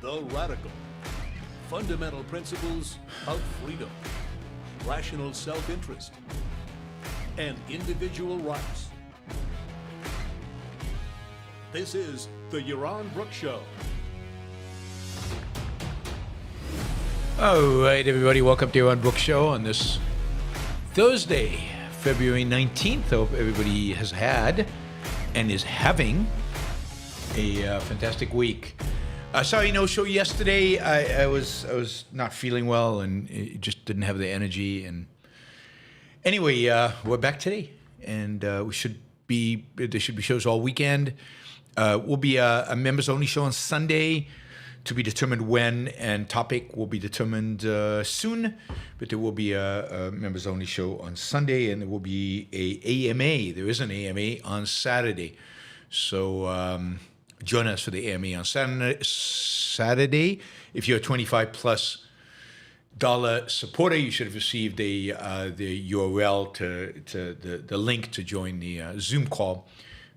The Radical. Fundamental principles of freedom, rational self-interest, and individual rights. This is the Yaron Brook Show. All right, everybody, welcome to Yaron Brook Show on this Thursday, February 19th. I hope everybody has had and is having a fantastic week. Sorry, no show yesterday. I was not feeling well and just didn't have the energy. And anyway, we're back today, and there should be shows all weekend. Will be a members-only show on Sunday, to be determined when, and topic will be determined soon. But there will be a members-only show on Sunday, and there will be a AMA. There is an AMA on Saturday, so join us for the AMA on Saturday. If you're a $25+ supporter, you should have received the URL to the link to join the Zoom call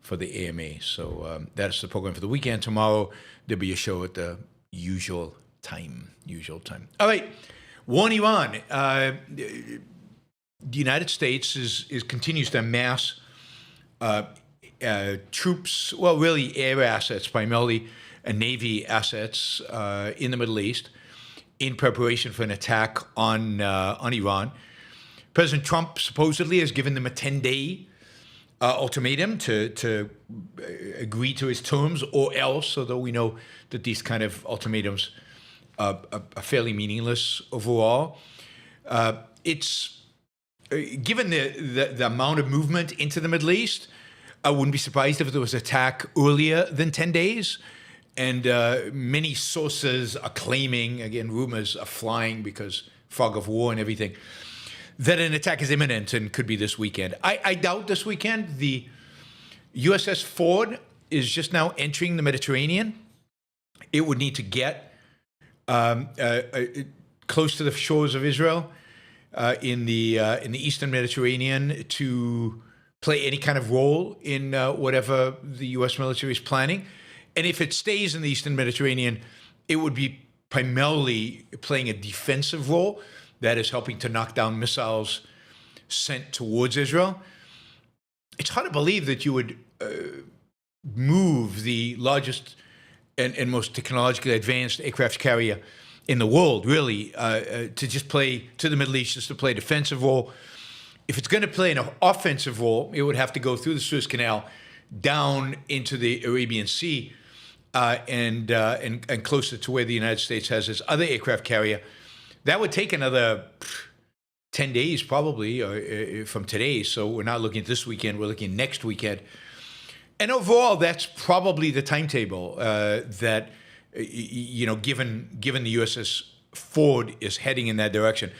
for the AMA. So that's the program for the weekend. Tomorrow there'll be a show at the usual time. All right, war in Iran. The United States continues to amass troops, well, really air assets, primarily Navy assets in the Middle East, in preparation for an attack on Iran. President Trump supposedly has given them a 10-day ultimatum to agree to his terms, or else, although we know that these kind of ultimatums are fairly meaningless overall. It's given the amount of movement into the Middle East, I wouldn't be surprised if there was an attack earlier than 10 days. And many sources are claiming, again, rumors are flying because fog of war and everything, that an attack is imminent and could be this weekend. I doubt this weekend. The USS Ford is just now entering the Mediterranean. It would need to get close to the shores of Israel in the Eastern Mediterranean to play any kind of role in whatever the U.S. military is planning. And if it stays in the Eastern Mediterranean, it would be primarily playing a defensive role, that is helping to knock down missiles sent towards Israel. It's hard to believe that you would move the largest and most technologically advanced aircraft carrier in the world, really, to just play to the Middle East, just to play a defensive role. If it's going to play an offensive role, it would have to go through the Suez Canal, down into the Arabian Sea, and closer to where the United States has its other aircraft carrier. That would take another 10 days probably from today. So we're not looking at this weekend, we're looking next weekend. And overall, that's probably the timetable that, given the USS Ford is heading in that direction.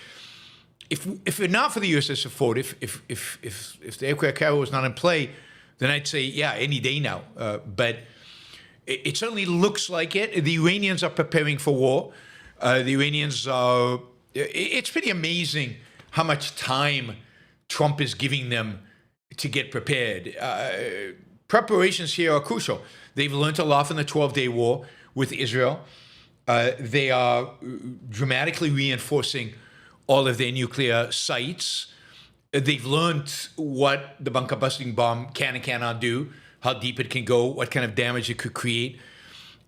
If it not for the USS Ford, if the aircraft carrier was not in play, then I'd say, yeah, any day now. But it certainly looks like it. The Iranians are preparing for war. The Iranians are, it's pretty amazing how much time Trump is giving them to get prepared. Preparations here are crucial. They've learned a lot from the 12-day war with Israel. They are dramatically reinforcing all of their nuclear sites. They've learned what the bunker-busting bomb can and cannot do, how deep it can go, what kind of damage it could create.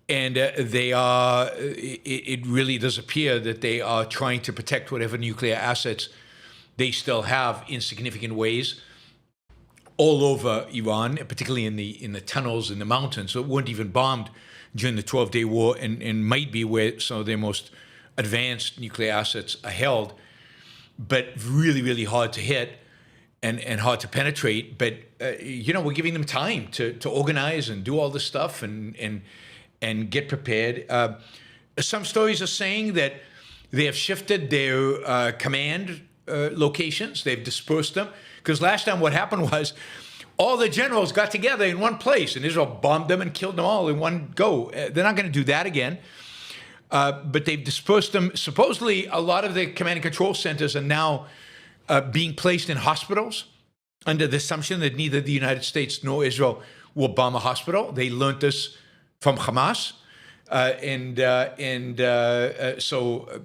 And it really does appear that they are trying to protect whatever nuclear assets they still have in significant ways all over Iran, particularly in the tunnels in the mountains. So it weren't even bombed during the 12-day war, and might be where some of their most advanced nuclear assets are held, but really, really hard to hit and hard to penetrate. But we're giving them time to organize and do all this stuff and get prepared. Some stories are saying that they have shifted their command locations. They've dispersed them. Because last time what happened was all the generals got together in one place, and Israel bombed them and killed them all in one go. They're not going to do that again. But they've dispersed them. Supposedly, a lot of the command and control centers are now being placed in hospitals under the assumption that neither the United States nor Israel will bomb a hospital. They learned this from Hamas. So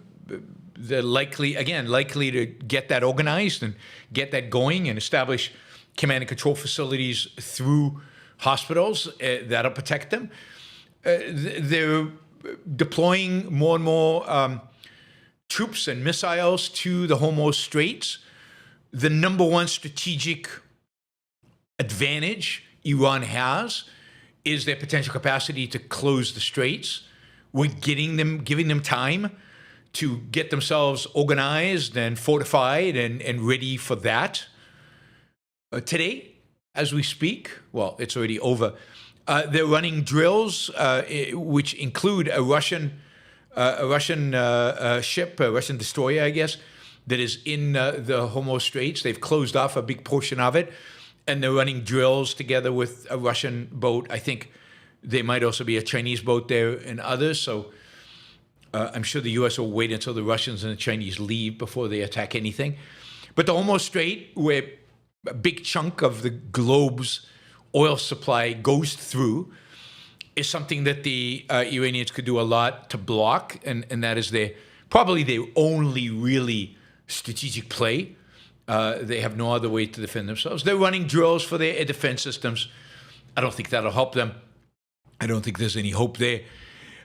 they're likely to get that organized and get that going and establish command and control facilities through hospitals that'll protect them. They're deploying more and more troops and missiles to the Hormuz Straits. The number one strategic advantage Iran has is their potential capacity to close the straits. We're giving them time to get themselves organized and fortified and ready for that. Today, as we speak, well, it's already over, they're running drills which include a Russian ship, a Russian destroyer, I guess, that is in the Hormuz Straits. They've closed off a big portion of it, and they're running drills together with a Russian boat. I think there might also be a Chinese boat there and others. So I'm sure the U.S. will wait until the Russians and the Chinese leave before they attack anything. But the Hormuz Strait, where a big chunk of the globe's oil supply goes through, is something that the Iranians could do a lot to block, and that is probably their only really strategic play. They have no other way to defend themselves. They're running drills for their air defense systems. I don't think that'll help them. I don't think there's any hope there.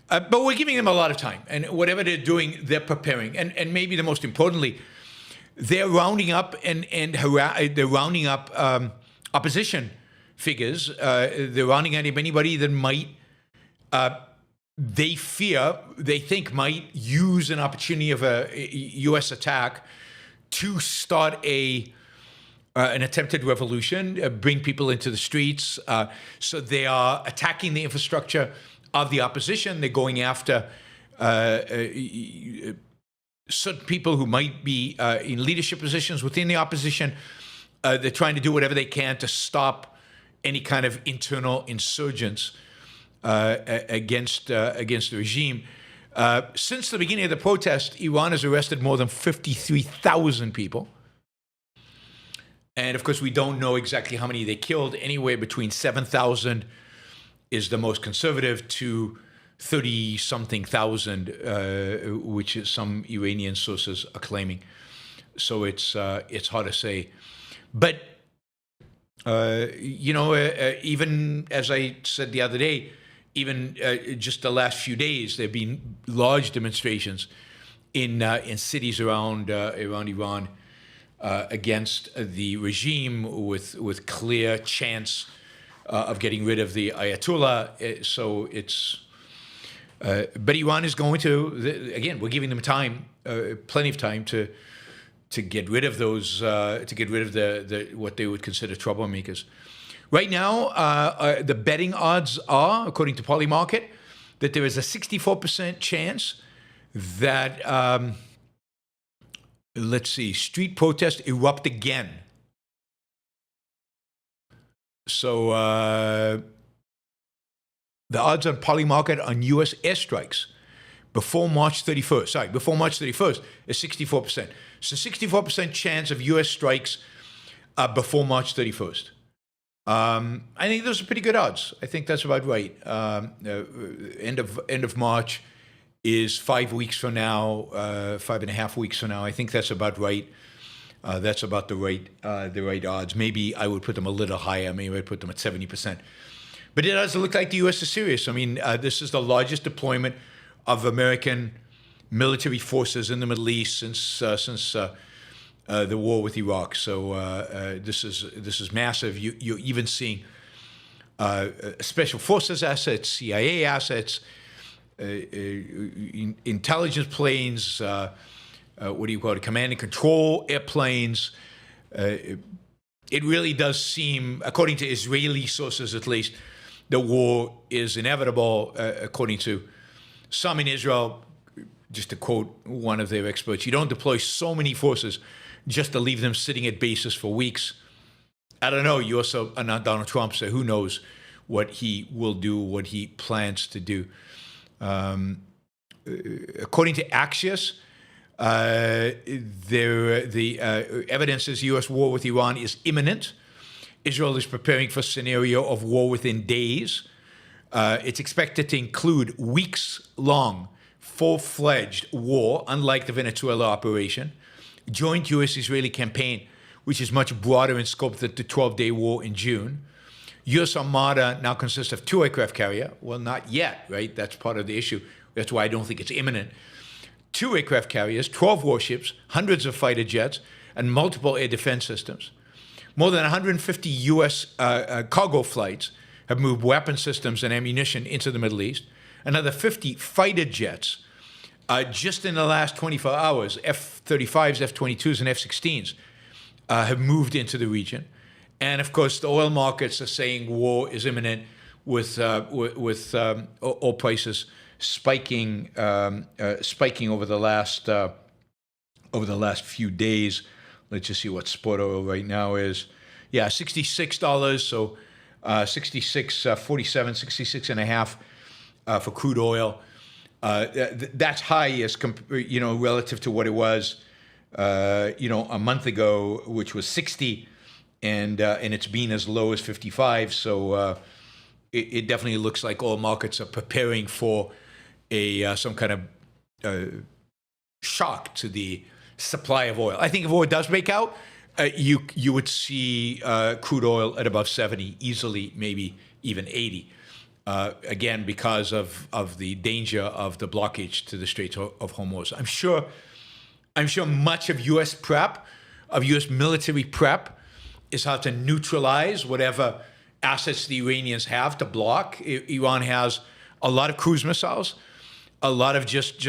But we're giving them a lot of time, and whatever they're doing, they're preparing. And maybe the most importantly, they're rounding up they're rounding up opposition figures. They're rounding up anybody that might they think might use an opportunity of a U.S. attack to start an attempted revolution, bring people into the streets. So they are attacking the infrastructure of the opposition. They're going after certain people who might be in leadership positions within the opposition. They're trying to do whatever they can to stop any kind of internal insurgents against the regime. Since the beginning of the protest, Iran has arrested more than 53,000 people. And of course, we don't know exactly how many they killed. Anywhere between 7,000 is the most conservative to 30-something thousand, which is some Iranian sources are claiming. So it's hard to say. But, even as I said the other day, even just the last few days, there have been large demonstrations in cities around Iran against the regime with clear chance of getting rid of the Ayatollah. So it's, but Iran is going to, again, we're giving them time, plenty of time to get rid of those, to get rid of the what they would consider troublemakers. Right now, the betting odds are, according to Polymarket, that there is a 64% chance that, street protests erupt again. So the odds on Polymarket on U.S. airstrikes before March 31st is 64%. So 64% chance of U.S. strikes before March 31st. I think those are pretty good odds. I think that's about right. End of March is 5 weeks from now, 5.5 weeks from now. I think that's about right. That's about the right odds. Maybe I would put them a little higher. Maybe I'd put them at 70%. But it does look like the U.S. is serious. I mean, this is the largest deployment of American military forces in the Middle East since the war with Iraq. So this is massive. You're even seeing special forces assets, CIA assets, intelligence planes, command and control airplanes. It really does seem, according to Israeli sources at least, the war is inevitable. According to some in Israel, just to quote one of their experts, you don't deploy so many forces just to leave them sitting at bases for weeks. I don't know. You also are not Donald Trump, so who knows what he will do, what he plans to do. According to Axios, the evidence is U.S. war with Iran is imminent. Israel is preparing for a scenario of war within days. It's expected to include weeks-long, full-fledged war, unlike the Venezuela operation, joint U.S.-Israeli campaign, which is much broader in scope than the 12-day war in June. U.S. Armada now consists of 2 aircraft carrier. Well, not yet, right? That's part of the issue. That's why I don't think it's imminent. 2 aircraft carriers, 12 warships, hundreds of fighter jets, and multiple air defense systems. More than 150 U.S. Cargo flights have moved weapon systems and ammunition into the Middle East. Another 50 fighter jets just in the last 24 hours, F-35s, F-22s, and F-16s have moved into the region. And of course, the oil markets are saying war is imminent with oil prices spiking over the last few days. Let's just see what spot oil right now is. Yeah, $66. So 66.47, 66 and a half for crude oil. That's high as relative to what it was a month ago, which was 60, and it's been as low as 55. So it definitely looks like oil markets are preparing for some kind of shock to the supply of oil. I think if oil does break out, you would see crude oil at above 70 easily, maybe even 80. Again, because of the danger of the blockage to the Straits of Hormuz. I'm sure much of U.S. prep, of U.S. military prep, is how to neutralize whatever assets the Iranians have to block. Iran has a lot of cruise missiles, a lot of just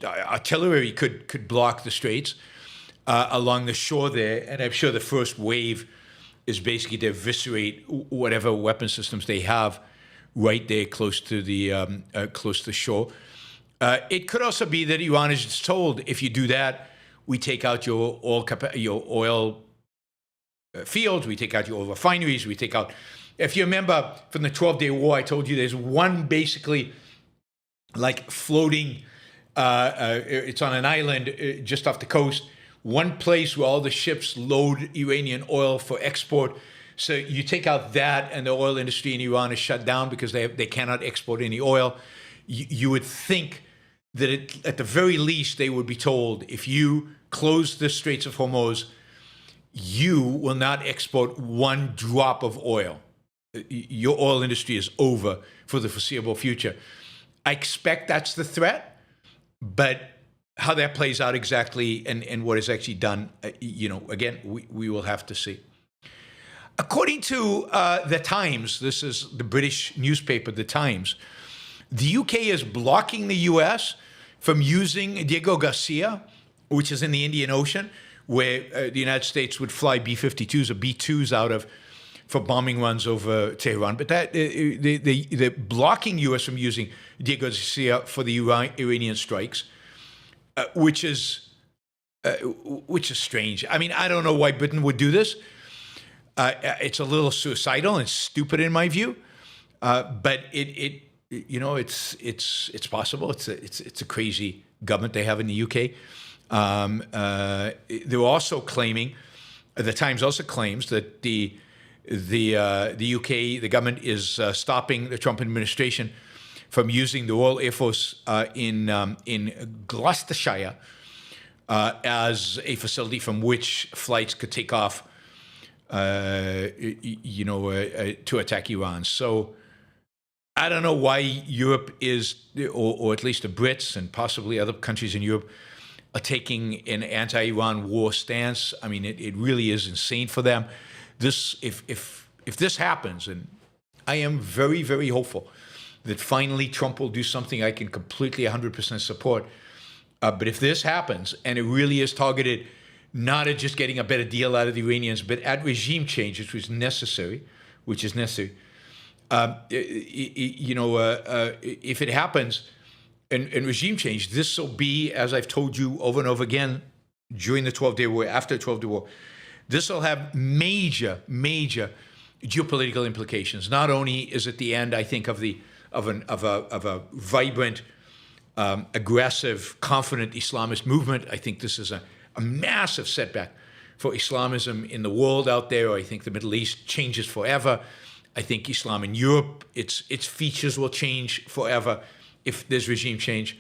artillery could block the straits along the shore there, and I'm sure the first wave is basically to eviscerate whatever weapon systems they have right there close to the shore. It could also be that Iran is just told, if you do that, we take out your oil fields, we take out your oil refineries, we take out. If you remember from the 12-day war, I told you there's one basically like floating. It's on an island just off the coast. One place where all the ships load Iranian oil for export. So you take out that, and the oil industry in Iran is shut down because they cannot export any oil. You would think that at the very least they would be told, if you close the Straits of Hormuz, you will not export one drop of oil. Your oil industry is over for the foreseeable future. I expect that's the threat, but how that plays out exactly and what is actually done, again, we will have to see. According to The Times, this is the British newspaper, The Times, the UK is blocking the US from using Diego Garcia, which is in the Indian Ocean, where the United States would fly B-52s or B-2s out of for bombing runs over Tehran. But that they're blocking US from using Diego Garcia for the Iranian strikes, which is strange. I mean, I don't know why Britain would do this. It's a little suicidal and stupid in my view, but it's possible. It's a crazy government they have in the UK. They're also claiming, the Times also claims that the UK, the government is stopping the Trump administration from using the Royal Air Force in Gloucestershire as a facility from which flights could take off to attack Iran. So I don't know why Europe is, or at least the Brits and possibly other countries in Europe, are taking an anti-Iran war stance. I mean, it really is insane for them. If this happens, and I am very, very hopeful that finally Trump will do something I can completely 100% support. But if this happens, and it really is targeted not at just getting a better deal out of the Iranians, but at regime change, which is necessary, if it happens, and regime change, this will be, as I've told you over and over again, during the 12-day war, after the 12-day war, this will have major, major geopolitical implications. Not only is it the end, I think, of a vibrant, aggressive, confident Islamist movement. I think this is a massive setback for Islamism in the world out there. I think the Middle East changes forever. I think Islam in Europe, its features will change forever if there's regime change.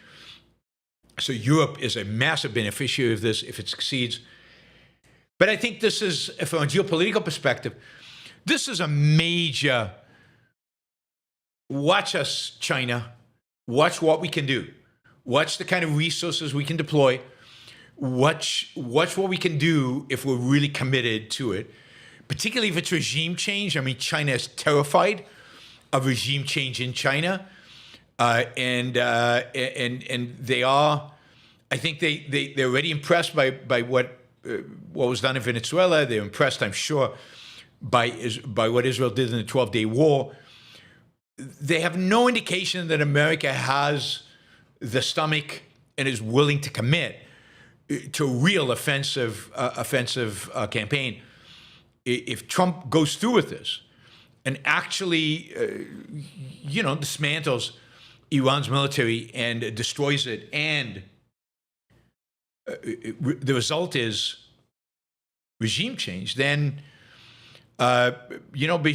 So Europe is a massive beneficiary of this if it succeeds. But I think this is, from a geopolitical perspective, this is a major, watch us, China, watch what we can do. Watch the kind of resources we can deploy. Watch what we can do if we're really committed to it, particularly if it's regime change. I mean, China is terrified of regime change in China. And they are, I think they're already impressed by what was done in Venezuela. They're impressed, I'm sure, by what Israel did in the 12-day war. They have no indication that America has the stomach and is willing to commit to a real offensive campaign. If Trump goes through with this and actually, dismantles Iran's military and destroys it, and the result is regime change, then Beijing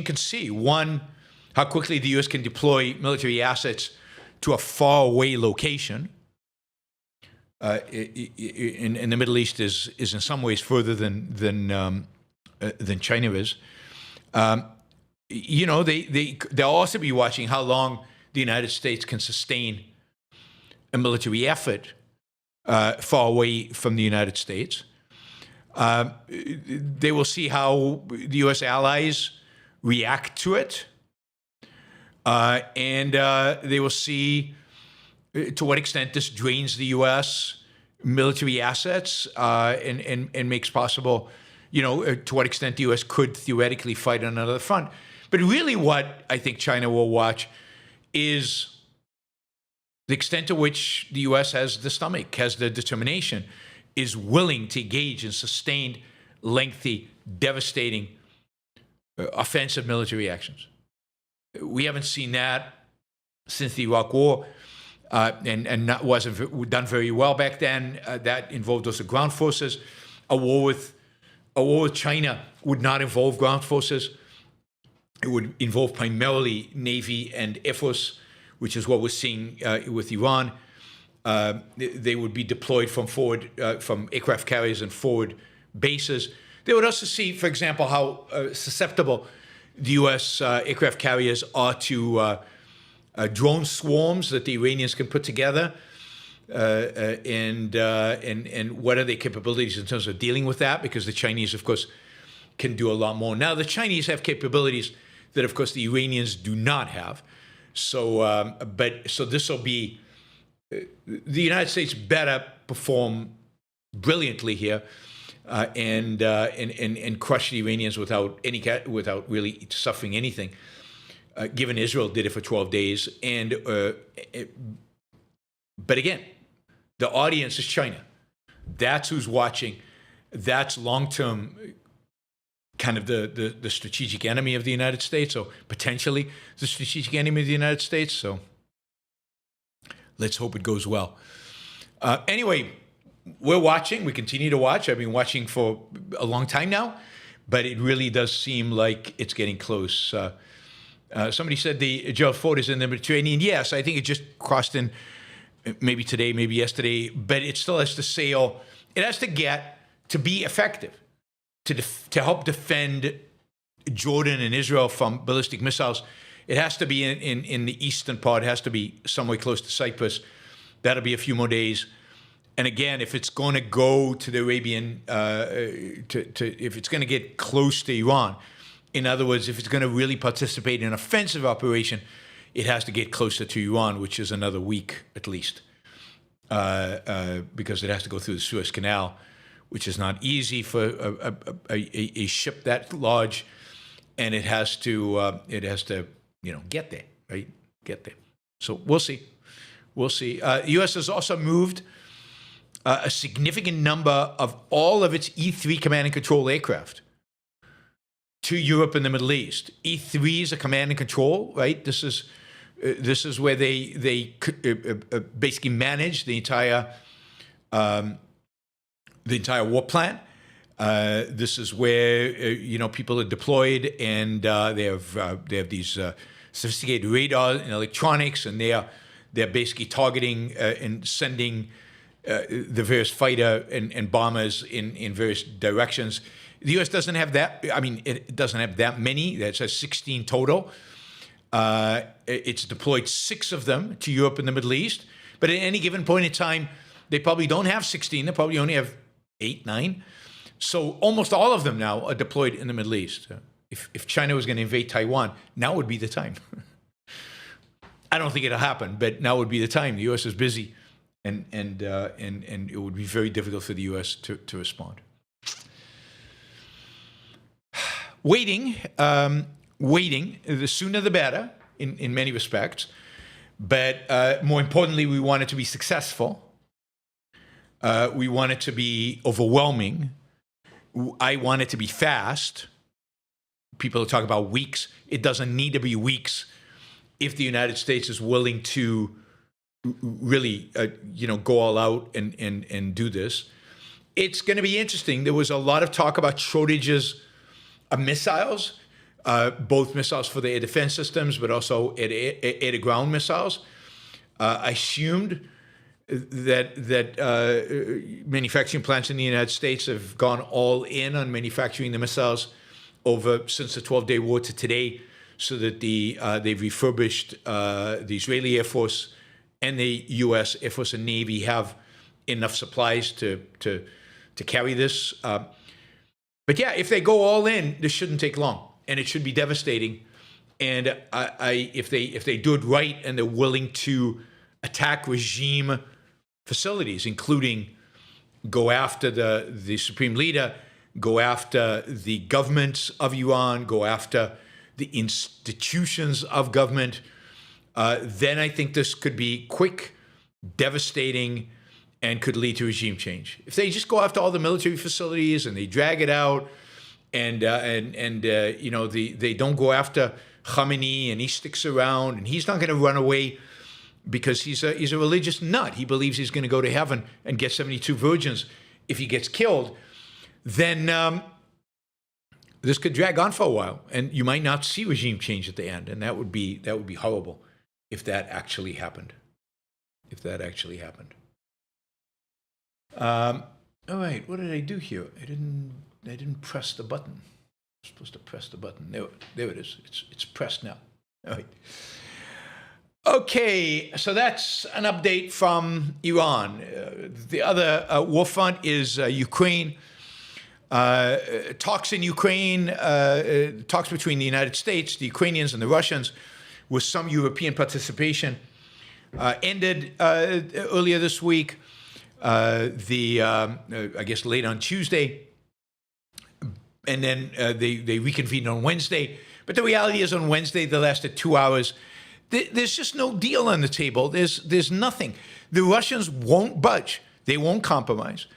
can see, one, how quickly the U.S. can deploy military assets to a faraway location. In the Middle East is in some ways further than China is. They'll also be watching how long the United States can sustain a military effort far away from the United States. They will see how the U.S. allies react to it. And they will see to what extent this drains the U.S. military assets and makes possible, to what extent the U.S. could theoretically fight on another front. But really what I think China will watch is the extent to which the U.S. has the stomach, has the determination, is willing to engage in sustained, lengthy, devastating, offensive military actions. We haven't seen that since the Iraq War, and that wasn't done very well back then. That involved also ground forces. A war with China would not involve ground forces. It would involve primarily Navy and Air Force, which is what we're seeing with Iran. They would be deployed from aircraft carriers and forward bases. They would also see, for example, how susceptible the U.S. Aircraft carriers are to drone swarms that the Iranians can put together, and what are their capabilities in terms of dealing with that? Because the Chinese, of course, can do a lot more. Now, the Chinese have capabilities that, of course, the Iranians do not have. So this will be the United States better perform brilliantly here and crush the Iranians without really suffering anything. Given Israel did it for 12 days, but again, the audience is China. That's who's watching. That's long-term kind of the strategic enemy of the United States, or potentially the strategic enemy of the United States. So let's hope it goes well. Anyway, we're watching. We continue to watch. I've been watching for a long time now, but it really does seem like it's getting close. Somebody said the Gerald Ford is in the Mediterranean. Yes, I think it just crossed in maybe today, maybe yesterday, but it still has to sail. It has to get to be effective, to help defend Jordan and Israel from ballistic missiles. It has to be in the eastern part. It has to be somewhere close to Cyprus. That'll be a few more days. And again, if it's going to go to the Arabian, if it's going to get close to Iran, in other words, if it's going to really participate in an offensive operation, it has to get closer to Iran, which is another week at least, because it has to go through the Suez Canal, which is not easy for a ship that large, and it has to get there, right? Get there. So we'll see. The U.S. has also moved a significant number of all of its E-3 command and control aircraft to Europe and the Middle East. E-3 is a command and control, right? This is where they basically manage the entire war plan. This is where people are deployed, and they have these sophisticated radar and electronics, and they're basically targeting and sending the various fighter and bombers in various directions. The U.S. doesn't have that. I mean, it doesn't have that many. That's 16 total. It's deployed 6 of them to Europe and the Middle East. But at any given point in time, they probably don't have 16. They probably only have 8, 9. So almost all of them now are deployed in the Middle East. If China was going to invade Taiwan, now would be the time. I don't think it'll happen, but now would be the time. The U.S. is busy, and it would be very difficult for the U.S. to respond. Waiting, the sooner the better in many respects. But more importantly, we want it to be successful. We want it to be overwhelming. I want it to be fast. People talk about weeks. It doesn't need to be weeks if the United States is willing to really, go all out and do this. It's going to be interesting. There was a lot of talk about shortages of missiles, both missiles for the air defense systems, but also air-to-ground missiles. I assumed that manufacturing plants in the United States have gone all in on manufacturing the missiles since the 12-day war to today, so that they've refurbished the Israeli Air Force and the U.S. Air Force and Navy have enough supplies to carry this. But yeah, if they go all in, this shouldn't take long, and it should be devastating. And if they do it right and they're willing to attack regime facilities, including go after the supreme leader, go after the governments of Iran, go after the institutions of government, then I think this could be quick, devastating, and could lead to regime change. If they just go after all the military facilities and they drag it out, and they don't go after Khamenei and he sticks around and he's not going to run away because he's a religious nut. He believes he's going to go to heaven and get 72 virgins if he gets killed. Then this could drag on for a while, and you might not see regime change at the end, and that would be horrible if that actually happened. All right, what did I do here? I didn't press the button. I'm supposed to press the button. There it is. It's pressed now. All right. Okay, so that's an update from Iran. The other war front is Ukraine. Talks in Ukraine, talks between the United States, the Ukrainians, and the Russians, with some European participation, ended earlier this week. I guess late on Tuesday, and then they reconvened on Wednesday. But the reality is, on Wednesday, they lasted 2 hours. There's just no deal on the table. There's nothing. The Russians won't budge. They won't compromise.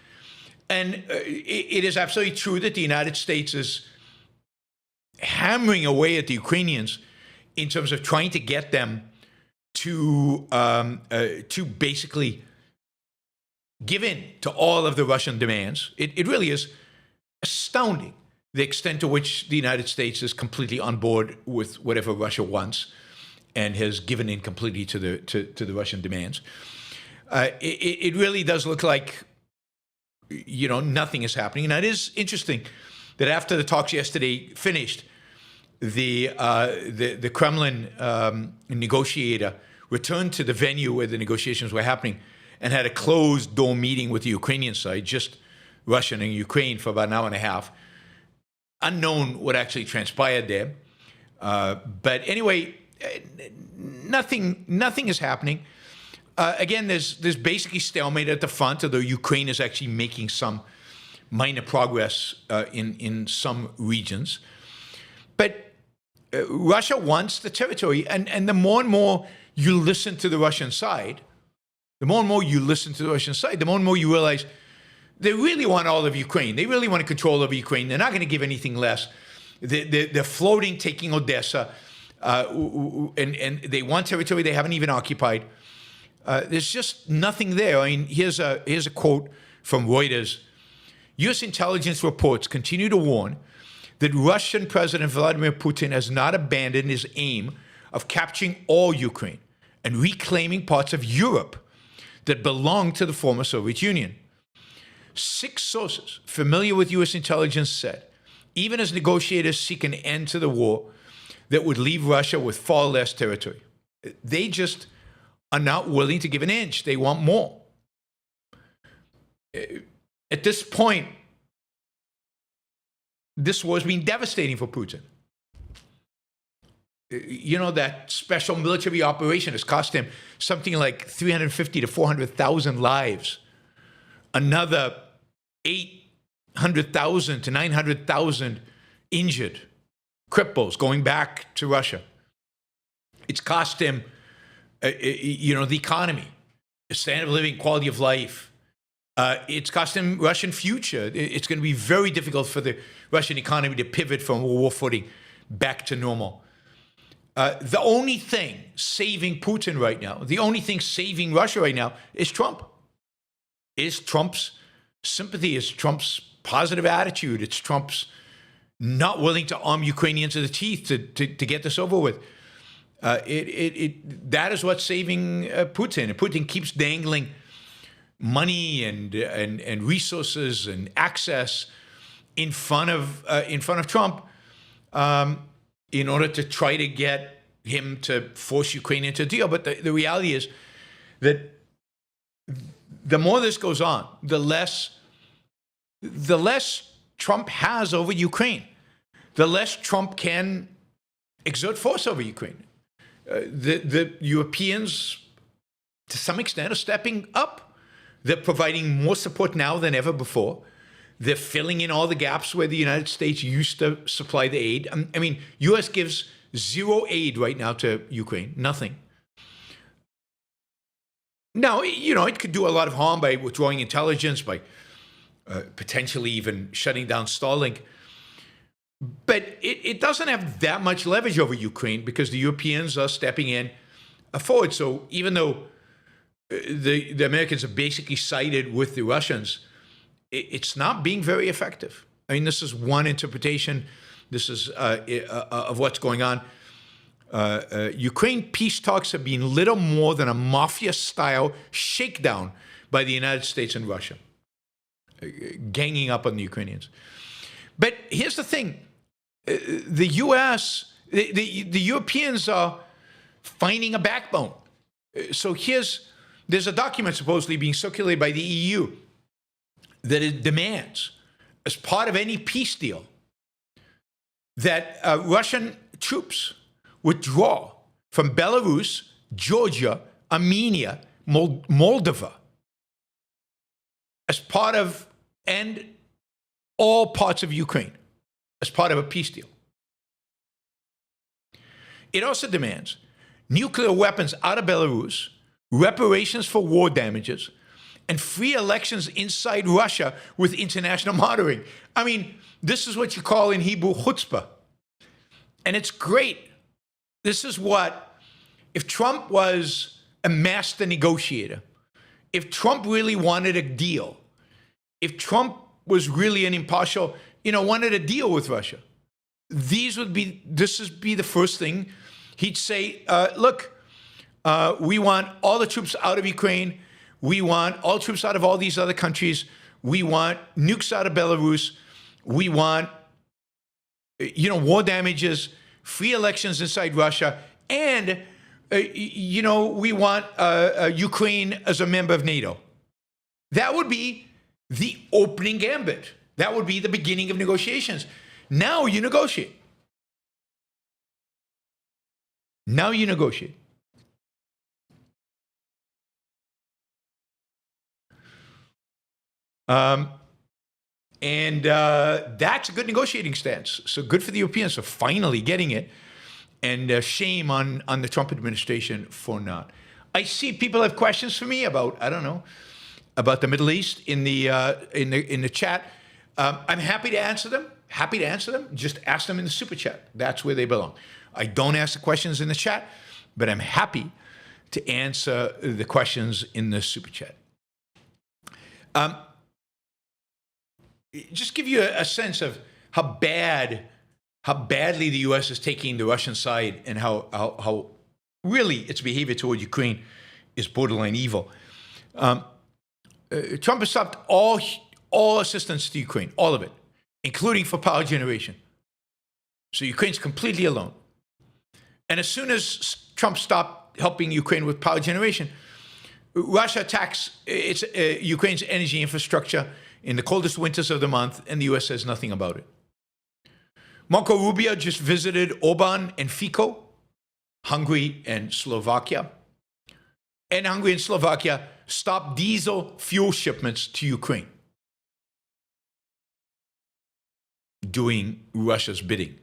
And it is absolutely true that the United States is hammering away at the Ukrainians in terms of trying to get them to basically give in to all of the Russian demands. It really is astounding the extent to which the United States is completely on board with whatever Russia wants and has given in completely to the Russian demands. It really does look like nothing is happening. And it is interesting that after the talks yesterday finished, the Kremlin negotiator returned to the venue where the negotiations were happening and had a closed-door meeting with the Ukrainian side, just Russia and Ukraine, for about an hour and a half. Unknown what actually transpired there. But anyway, nothing is happening. Again, there's basically stalemate at the front, although Ukraine is actually making some minor progress in some regions. But Russia wants the territory, and the more and more you listen to the Russian side, the more and more you realize they really want all of Ukraine. They really want to control over Ukraine. They're not going to give anything less. They're floating, taking Odessa, and they want territory they haven't even occupied. There's just nothing there. I mean, here's a quote from Reuters. U.S. intelligence reports continue to warn that Russian President Vladimir Putin has not abandoned his aim of capturing all Ukraine and reclaiming parts of Europe that belonged to the former Soviet Union. 6 sources familiar with U.S. intelligence said, even as negotiators seek an end to the war that would leave Russia with far less territory, they just are not willing to give an inch. They want more. At this point, this war has been devastating for Putin. You know, that special military operation has cost him something like 350 to 400,000 lives. Another 800,000 to 900,000 injured, cripples going back to Russia. It's cost him, the economy, a standard of living, quality of life. It's cost him Russian future. It's going to be very difficult for the Russian economy to pivot from war footing back to normal. The only thing saving Putin right now, the only thing saving Russia right now is Trump. Is Trump's sympathy, is Trump's positive attitude. It's Trump's not willing to arm Ukrainians to the teeth to get this over with. That is what's saving Putin. And Putin keeps dangling money and resources and access in front of Trump in order to try to get him to force Ukraine into a deal. But the reality is that the more this goes on, the less Trump has over Ukraine, the less Trump can exert force over Ukraine. The Europeans, to some extent, are stepping up. They're providing more support now than ever before. They're filling in all the gaps where the United States used to supply the aid. I mean, U.S. gives zero aid right now to Ukraine, nothing. Now, it could do a lot of harm by withdrawing intelligence, by potentially even shutting down Starlink. But it doesn't have that much leverage over Ukraine because the Europeans are stepping in forward. So even though the Americans have basically sided with the Russians, it's not being very effective. I mean, this is one interpretation. This is of what's going on. Ukraine peace talks have been little more than a mafia-style shakedown by the United States and Russia, ganging up on the Ukrainians. But here's the thing. The U.S., the Europeans are finding a backbone. So there's a document supposedly being circulated by the EU that it demands, as part of any peace deal, that Russian troops withdraw from Belarus, Georgia, Armenia, Moldova, as part of, and all parts of Ukraine, as part of a peace deal. It also demands nuclear weapons out of Belarus, reparations for war damages, and free elections inside Russia with international monitoring. I mean, this is what you call in Hebrew chutzpah. And it's great. This is what, if Trump was a master negotiator, if Trump really wanted a deal, if Trump was really an impartial, wanted a deal with Russia, this would be the first thing he'd say. Look, we want all the troops out of Ukraine. We want all troops out of all these other countries. We want nukes out of Belarus. We want, war damages, free elections inside Russia, and, we want Ukraine as a member of NATO. That would be the opening gambit. That would be the beginning of negotiations. Now you negotiate. Now you negotiate. That's a good negotiating stance. So good for the Europeans for finally getting it, and shame on the Trump administration for not. I see people have questions for me about, I don't know, about the Middle East in the chat. I'm happy to answer them. Just ask them in the super chat. That's where they belong. I don't ask the questions in the chat, but I'm happy to answer the questions in the super chat. just give you a sense of how badly the U.S. is taking the Russian side and how really its behavior toward Ukraine is borderline evil. Trump has stopped all assistance to Ukraine, all of it, including for power generation. So Ukraine's completely alone. And as soon as Trump stopped helping Ukraine with power generation, Russia attacks Ukraine's energy infrastructure in the coldest winters of the month, and the U.S. says nothing about it. Marco Rubio just visited Orban and Fico, Hungary and Slovakia. And Hungary and Slovakia stopped diesel fuel shipments to Ukraine, doing Russia's bidding.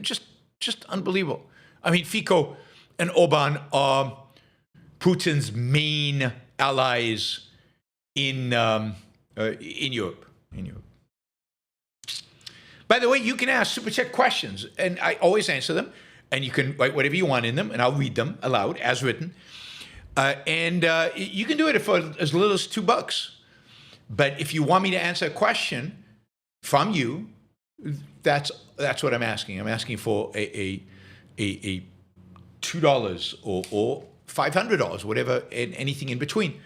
Just unbelievable. I mean, Fico and Orban are Putin's main allies in Europe. By the way, you can ask Super Chat questions, and I always answer them. And you can write whatever you want in them, and I'll read them aloud as written. And you can do it for as little as $2. But if you want me to answer a question from you, that's what I'm asking. I'm asking for a $2 or $500, whatever, and anything in between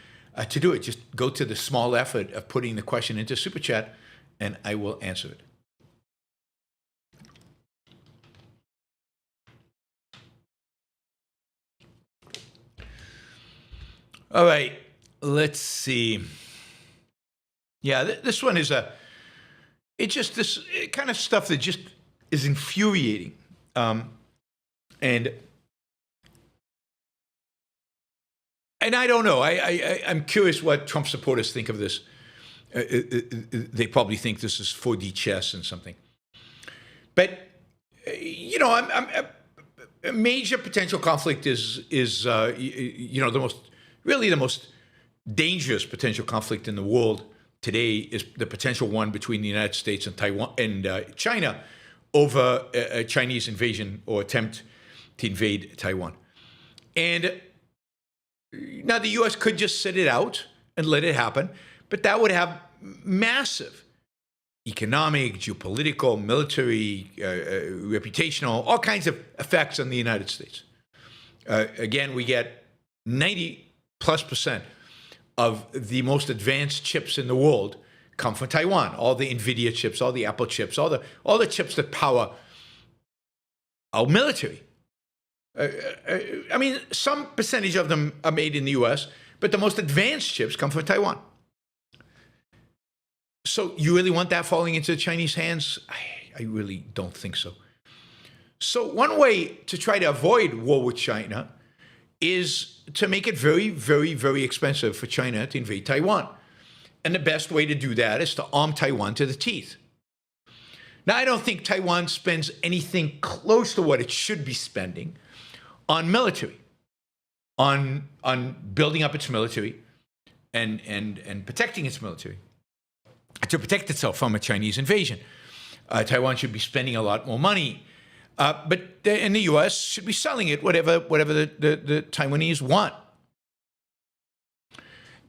to do it. Just go to the small effort of putting the question into Super Chat, and I will answer it. All right, let's see. Yeah, this one is it's just this kind of stuff that just is infuriating. And I don't know. I'm curious what Trump supporters think of this. They probably think this is 4D chess and something. But, a major potential conflict is the most dangerous potential conflict in the world today is the potential one between the United States and Taiwan and China over a Chinese invasion or attempt to invade Taiwan. And now the U.S. could just sit it out and let it happen, but that would have massive economic, geopolitical, military, reputational, all kinds of effects on the United States. Again, we get 90+% of the most advanced chips in the world come from Taiwan. All the NVIDIA chips, all the Apple chips, all the chips that power our military. I mean, some percentage of them are made in the U.S., but the most advanced chips come from Taiwan. So you really want that falling into the Chinese hands? I really don't think so. So one way to try to avoid war with China is to make it very, very, very expensive for China to invade Taiwan. And the best way to do that is to arm Taiwan to the teeth. Now, I don't think Taiwan spends anything close to what it should be spending on military, on building up its military and protecting its military, to protect itself from a Chinese invasion. Taiwan should be spending a lot more money. But in the U.S. should be selling it whatever the Taiwanese want.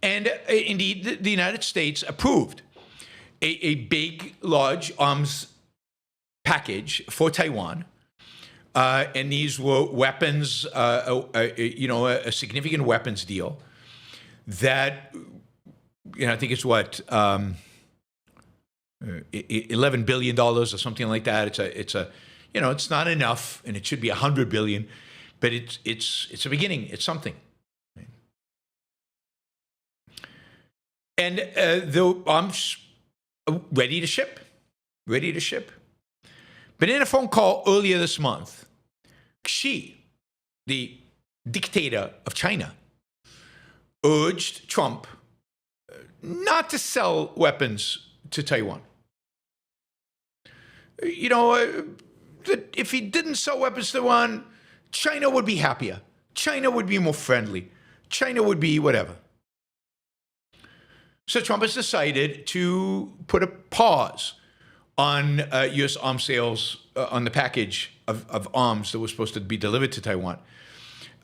And indeed, the United States approved a big, large arms package for Taiwan. And these were weapons, a significant weapons deal that, I think it's what, $11 billion or something like that. It's not enough, and it should be $100 billion, but it's a beginning. It's something. And the arms are ready to ship. But in a phone call earlier this month, Xi, the dictator of China, urged Trump not to sell weapons to Taiwan. That if he didn't sell weapons to Taiwan, China would be happier. China would be more friendly. China would be whatever. So Trump has decided to put a pause on U.S. arms sales on the package of arms that was supposed to be delivered to Taiwan.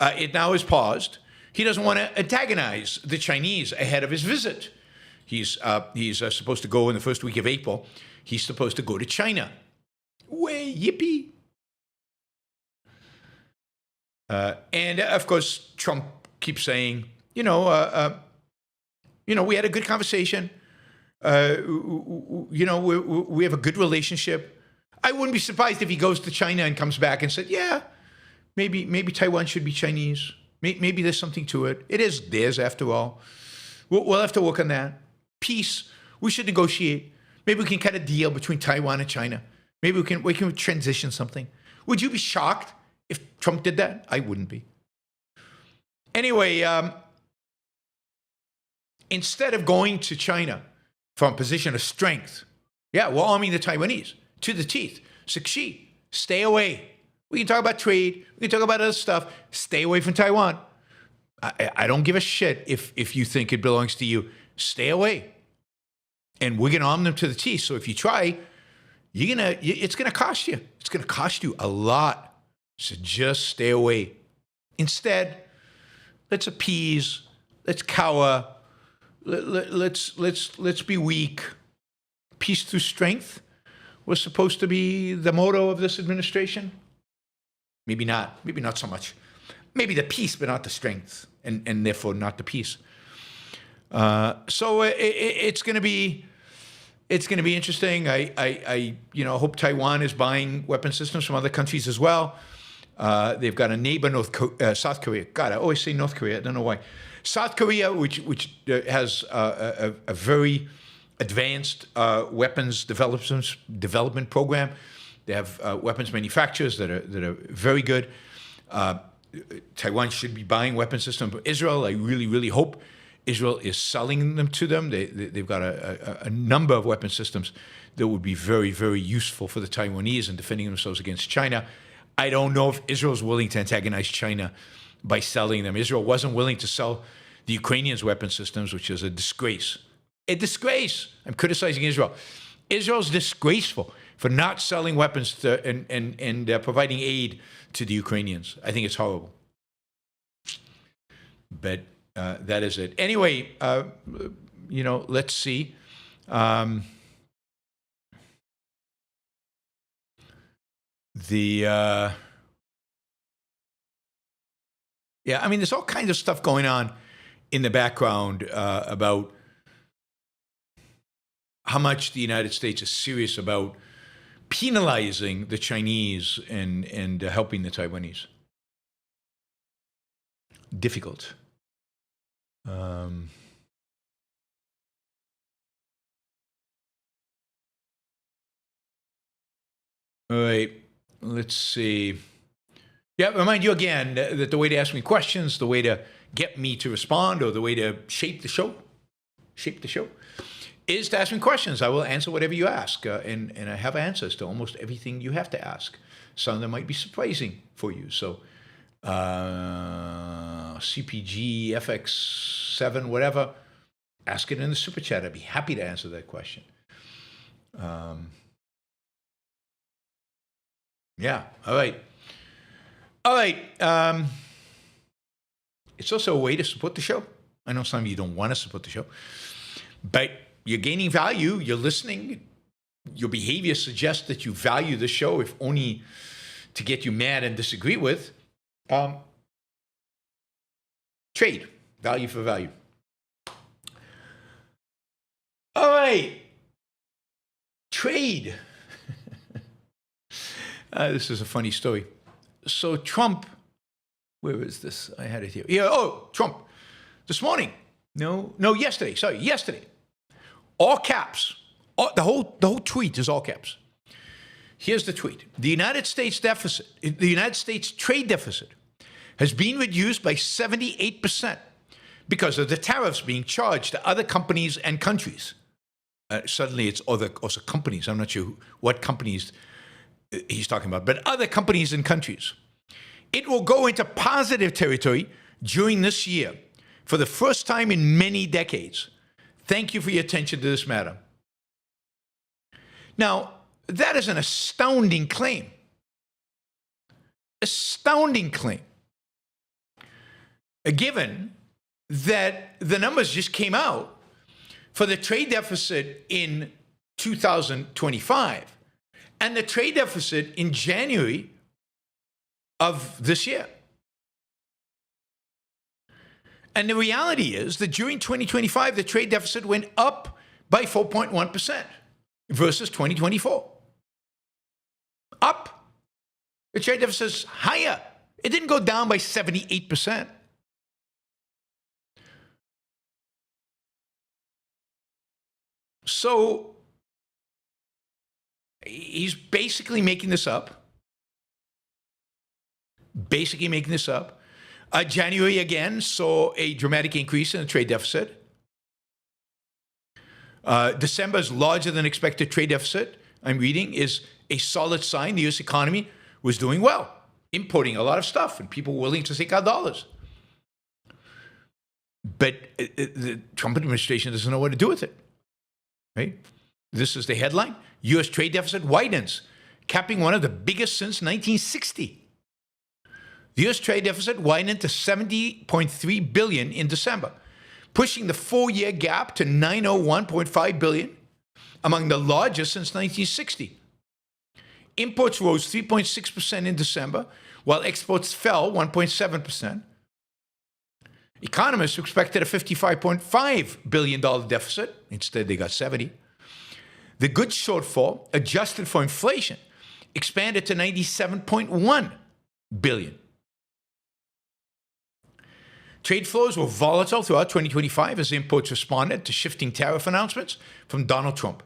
It now is paused. He doesn't want to antagonize the Chinese ahead of his visit. He's supposed to go in the first week of April. He's supposed to go to China. Way, yippee. And of course, Trump keeps saying, we had a good conversation. We have a good relationship. I wouldn't be surprised if he goes to China and comes back and said, yeah, maybe Taiwan should be Chinese. Maybe there's something to it. It is theirs after all. We'll have to work on that. Peace. We should negotiate. Maybe we can cut a deal between Taiwan and China. Maybe we can transition something. Would you be shocked if Trump did that? I wouldn't be. Anyway, instead of going to China from a position of strength, we're arming the Taiwanese to the teeth. Cixi, stay away. We can talk about trade. We can talk about other stuff. Stay away from Taiwan. I don't give a shit if you think it belongs to you. Stay away. And we're going to arm them to the teeth. So if you try, it's going to cost you. It's going to cost you a lot. So just stay away. Instead, let's appease. Let's cower. Let's be weak. Peace through strength was supposed to be the motto of this administration. Maybe not. Maybe not so much. Maybe the peace, but not the strength, and therefore not the peace. So it's going to be interesting. I hope Taiwan is buying weapon systems from other countries as well. They've got a neighbor, South Korea. God, I always say North Korea. I don't know why. South Korea, which has a very advanced weapons development program. They have weapons manufacturers that are very good. Taiwan should be buying weapon systems from Israel. I really, really hope Israel is selling them to them. They've got a number of weapon systems that would be very, very useful for the Taiwanese in defending themselves against China. I don't know if Israel is willing to antagonize China by selling them. Israel wasn't willing to sell the Ukrainians weapon systems, which is a disgrace. A disgrace. I'm criticizing Israel. Israel's disgraceful for not selling weapons to, and providing aid to the Ukrainians. I think it's horrible. But that is it. Anyway, let's see. There's all kinds of stuff going on in the background about how much the United States is serious about penalizing the Chinese and helping the Taiwanese. Difficult. All right, let's see. Remind you again that the way to ask me questions, the way to get me to respond, or the way to shape the show, is to ask me questions. I will answer whatever you ask, and I have answers to almost everything you have to ask. Some of them might be surprising for you. So CPG, FX7, whatever, ask it in the super chat. I'd be happy to answer that question. All right. It's also a way to support the show. I know some of you don't want to support the show, but you're gaining value. You're listening. Your behavior suggests that you value the show, if only to get you mad and disagree with. Trade. Value for value. All right. Trade. This is a funny story. So Trump, where is this? I had it here. Trump. This morning. Yesterday. All caps. The whole tweet is all caps. Here's the tweet. The United States trade deficit has been reduced by 78% because of the tariffs being charged to other companies and countries. Suddenly it's also companies. I'm not sure what companies he's talking about, but other companies and countries. It will go into positive territory during this year for the first time in many decades. Thank you for your attention to this matter. Now, that is an astounding claim. Astounding claim. Given that the numbers just came out for the trade deficit in 2025 and the trade deficit in January of this year. And the reality is that during 2025, the trade deficit went up by 4.1% versus 2024. Up. The trade deficit is higher. It didn't go down by 78%. So he's basically making this up. January again saw a dramatic increase in the trade deficit. December's larger than expected trade deficit, I'm reading, is a solid sign the U.S. economy was doing well, importing a lot of stuff and people willing to take our dollars. But the Trump administration doesn't know what to do with it. Right? This is the headline. U.S. trade deficit widens, capping one of the biggest since 1960. The U.S. trade deficit widened to $70.3 billion in December, pushing the 4-year gap to $901.5 billion, among the largest since 1960. Imports rose 3.6% in December, while exports fell 1.7%. Economists expected a $55.5 billion deficit. Instead, they got 70. The goods shortfall, adjusted for inflation, expanded to $97.1 billion. Trade flows were volatile throughout 2025 as imports responded to shifting tariff announcements from Donald Trump.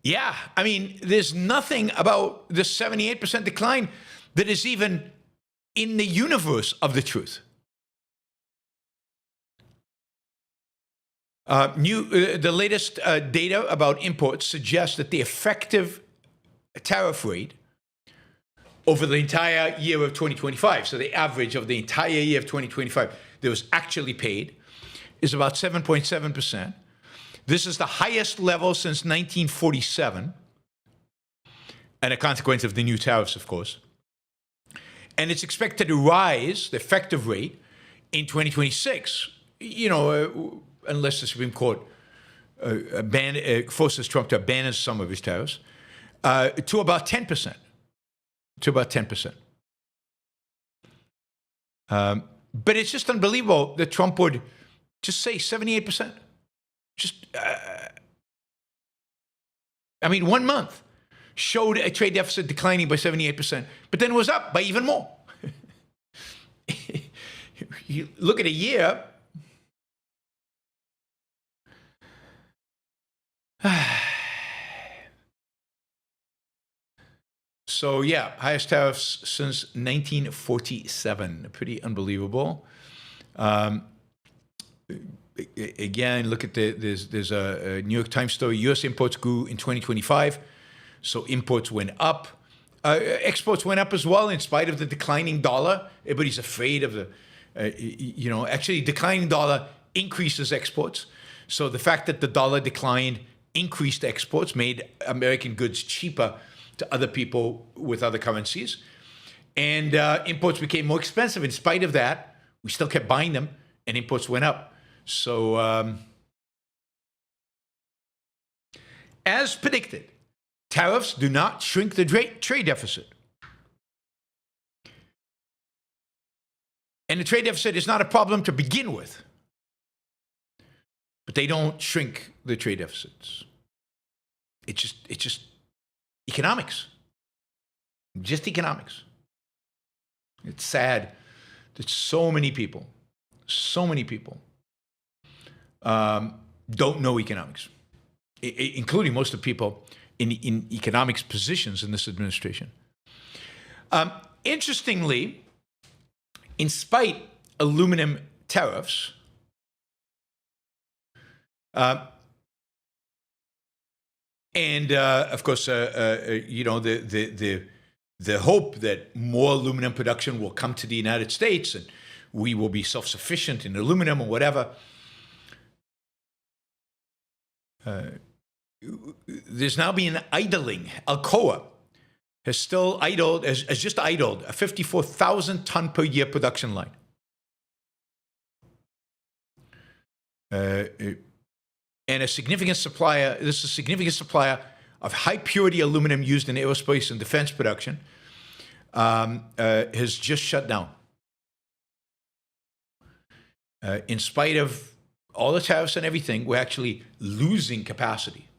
There's nothing about the 78% decline that is even in the universe of the truth. The latest data about imports suggests that the effective tariff rate over the entire year of 2025, so the average of the entire year of 2025 that was actually paid, is about 7.7%. This is the highest level since 1947, and a consequence of the new tariffs, of course. And it's expected to rise, the effective rate, in 2026, unless the Supreme Court forces Trump to abandon some of his tariffs, to about 10%. But it's just unbelievable that Trump would just say 78%. 1 month showed a trade deficit declining by 78%, but then it was up by even more. You look at a year. So yeah, highest tariffs since 1947. Pretty unbelievable. Again, look at there's a New York Times story. U.S. imports grew in 2025, so imports went up. Exports went up as well in spite of the declining dollar. Everybody's afraid of the, actually declining dollar increases exports. So the fact that the dollar declined increased exports, made American goods cheaper to other people with other currencies. And imports became more expensive. In spite of that, we still kept buying them, and imports went up. So, as predicted, tariffs do not shrink the trade deficit. And the trade deficit is not a problem to begin with. But they don't shrink the trade deficits. It's just economics. Just economics. It's sad that so many people don't know economics, including most of the people in economics positions in this administration. Interestingly, in spite aluminum tariffs, and of course, the hope that more aluminum production will come to the United States and we will be self-sufficient in aluminum or whatever. There's now been idling. Alcoa has just idled a 54,000 ton per year production line. uh, and a significant supplier. This is a significant supplier of high purity aluminum used in aerospace and defense production. Has just shut down. In spite of all the tariffs and everything, we're actually losing capacity.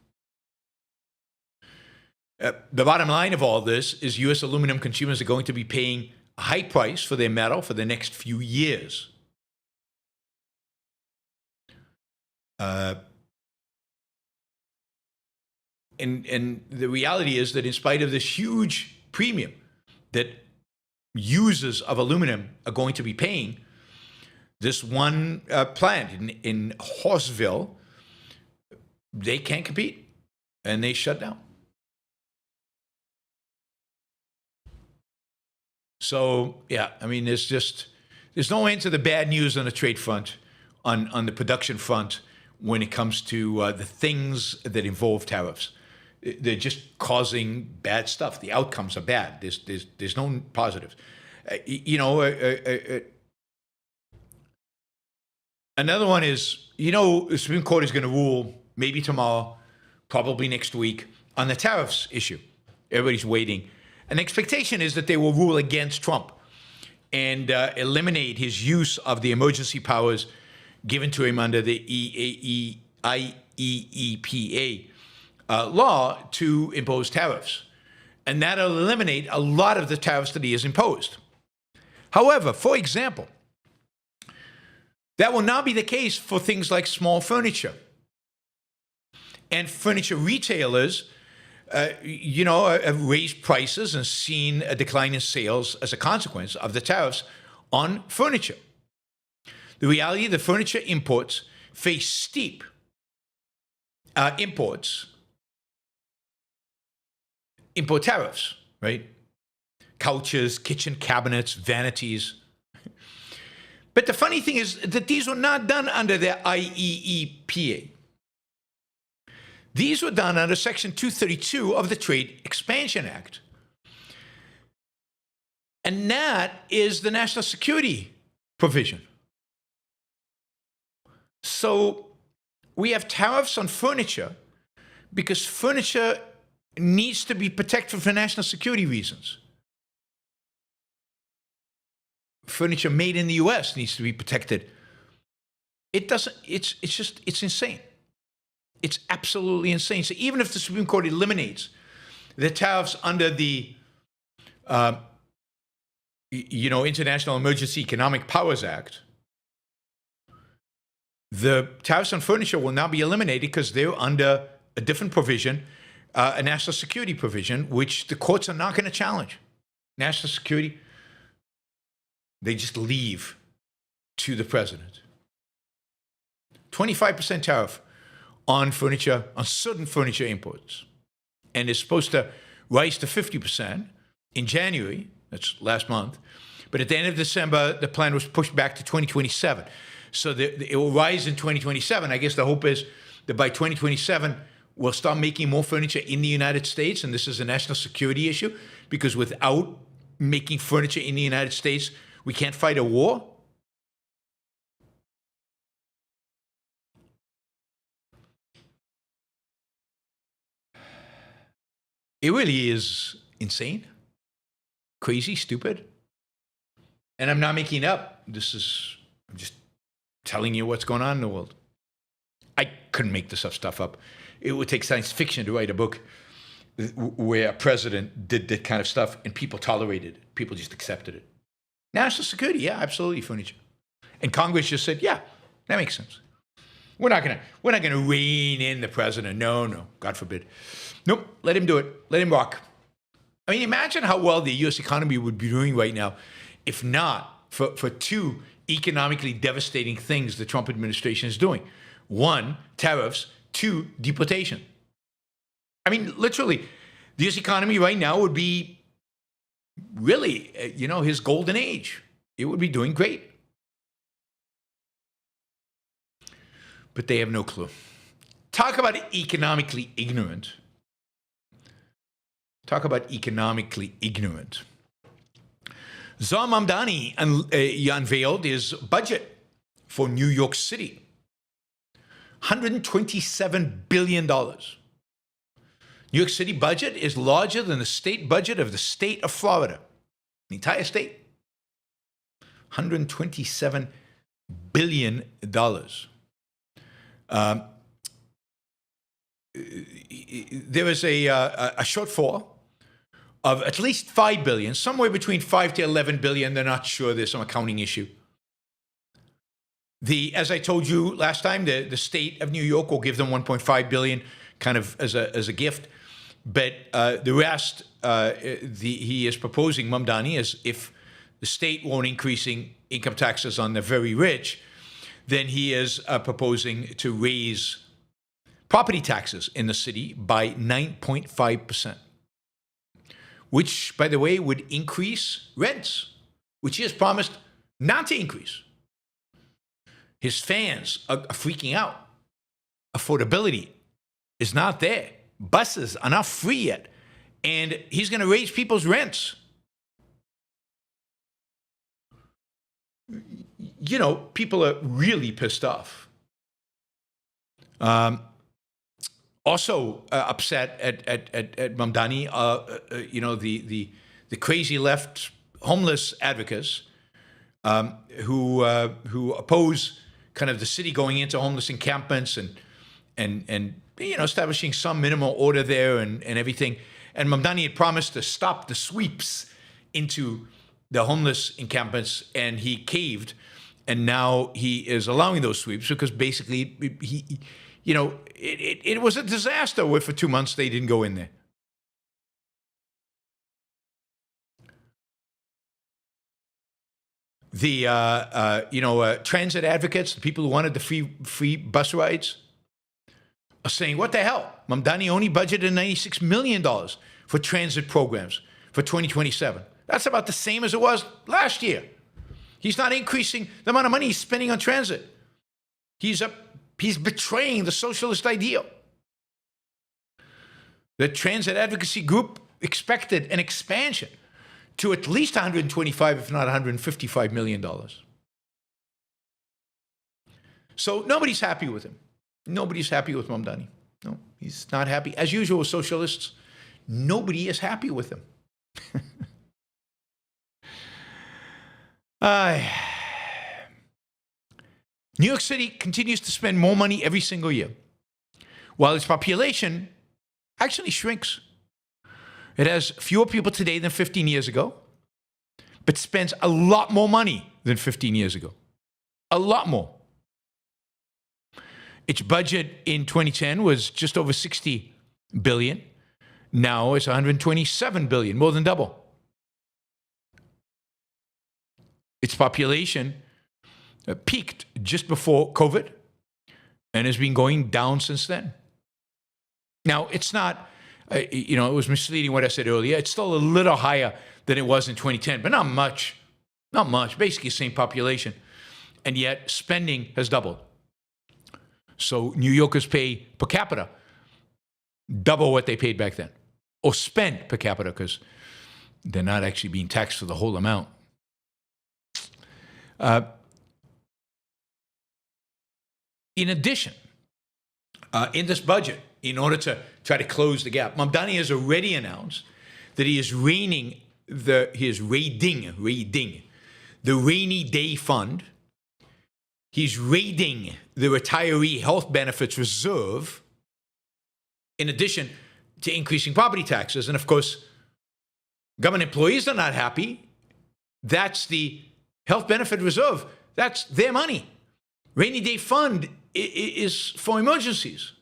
The bottom line of all this is U.S. aluminum consumers are going to be paying a high price for their metal for the next few years. And the reality is that in spite of this huge premium that users of aluminum are going to be paying, this one plant in Horseville, they can't compete, and they shut down. So, yeah, I mean, there's no end to the bad news on the trade front, on the production front, when it comes to the things that involve tariffs. They're just causing bad stuff. The outcomes are bad. There's no positives. Another one is, the Supreme Court is going to rule maybe tomorrow, probably next week, on the tariffs issue. Everybody's waiting. An expectation is that they will rule against Trump and eliminate his use of the emergency powers given to him under the IEEPA law to impose tariffs. And that'll eliminate a lot of the tariffs that he has imposed. However, for example, that will not be the case for things like small furniture. And furniture retailers, have raised prices and seen a decline in sales as a consequence of the tariffs on furniture. The reality, the furniture imports face steep import tariffs, right? Couches, kitchen cabinets, vanities. But the funny thing is that these were not done under the IEEPA. These were done under Section 232 of the Trade Expansion Act. And that is the national security provision. So we have tariffs on furniture because furniture needs to be protected for national security reasons. Furniture made in the US needs to be protected. It doesn't, it's insane. It's absolutely insane. So even if the Supreme Court eliminates the tariffs under the International Emergency Economic Powers Act, the tariffs on furniture will not be eliminated because they're under a different provision, a national security provision, which the courts are not going to challenge. National security, they just leave to the president. 25% tariff on furniture, on certain furniture imports. And it's supposed to rise to 50% in January, that's last month. But at the end of December, the plan was pushed back to 2027. So it will rise in 2027. I guess the hope is that by 2027, we'll start making more furniture in the United States. And this is a national security issue, because without making furniture in the United States, we can't fight a war. It really is insane, crazy, stupid. And I'm not making it up. I'm just telling you what's going on in the world. I couldn't make this stuff up. It would take science fiction to write a book where a president did that kind of stuff and people tolerated it. People just accepted it. National security, yeah, absolutely, furniture. And Congress just said, yeah, that makes sense. We're not gonna rein in the president. No, God forbid. Nope, let him do it. Let him rock. I mean, imagine how well the U.S. economy would be doing right now if not for two economically devastating things the Trump administration is doing. One, tariffs. Two, deportation. I mean, literally, the U.S. economy right now would be really, his golden age. It would be doing great. But they have no clue. Talk about economically ignorant. Zohran Mamdani unveiled his budget for New York City. $127 billion. New York City budget is larger than the state budget of the state of Florida, the entire state. $127 billion. There is a shortfall of at least $5 billion, somewhere between $5 to $11 billion. They're not sure. There's some accounting issue. As I told you last time, the state of New York will give them $1.5 billion, kind of as a gift. But the rest, he is proposing, Mamdani, is if the state won't increasing income taxes on the very rich, then he is proposing to raise property taxes in the city by 9.5%, which, by the way, would increase rents, which he has promised not to increase. His fans are freaking out. Affordability is not there. Buses are not free yet. And he's going to raise people's rents. You know, people are really pissed off. Also upset at Mamdani, you know, the crazy left homeless advocates who oppose kind of the city going into homeless encampments and you know, establishing some minimal order there and everything. And Mamdani had promised to stop the sweeps into the homeless encampments, and he caved. And now he is allowing those sweeps because basically he you know, it was a disaster where for 2 months they didn't go in there. The you know, transit advocates, the people who wanted the free bus rides, are saying, what the hell? Mamdani only budgeted $96 million for transit programs for 2027. That's about the same as it was last year. He's not increasing the amount of money he's spending on transit. He's betraying the socialist ideal. The transit advocacy group expected an expansion to at least $125, if not $155 million. So nobody's happy with him. Nobody's happy with Mamdani. No, he's not happy. As usual with socialists, nobody is happy with him. New York City continues to spend more money every single year, while its population actually shrinks. It has fewer people today than 15 years ago, but spends a lot more money than 15 years ago. A lot more. Its budget in 2010 was just over $60 billion. Now it's $127 billion, more than double. Its population peaked just before COVID and has been going down since then. Now, it's not, you know, it was misleading what I said earlier. It's still a little higher than it was in 2010, but not much. Not much. Basically the same population. And yet spending has doubled. So New Yorkers pay per capita double what they paid back then. Or spend per capita because they're not actually being taxed for the whole amount. In addition, in this budget, in order to try to close the gap, Mamdani has already announced that he is raiding the rainy day fund. He's raiding the retiree health benefits reserve, in addition to increasing property taxes. And of course, government employees are not happy. That's the health benefit reserve. That's their money. Rainy day fund is for emergencies.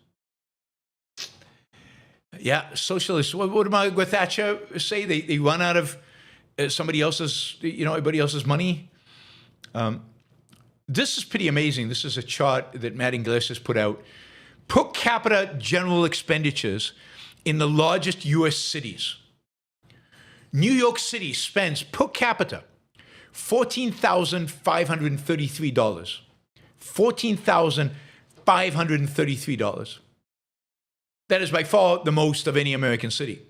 Yeah, socialists. What did Margaret Thatcher say? They run out of somebody else's, you know, everybody else's money. This is pretty amazing. This is a chart that Matt Iglesias put out. Per capita general expenditures in the largest U.S. cities. New York City spends per capita $14,533. $14,533. That is by far the most of any American city.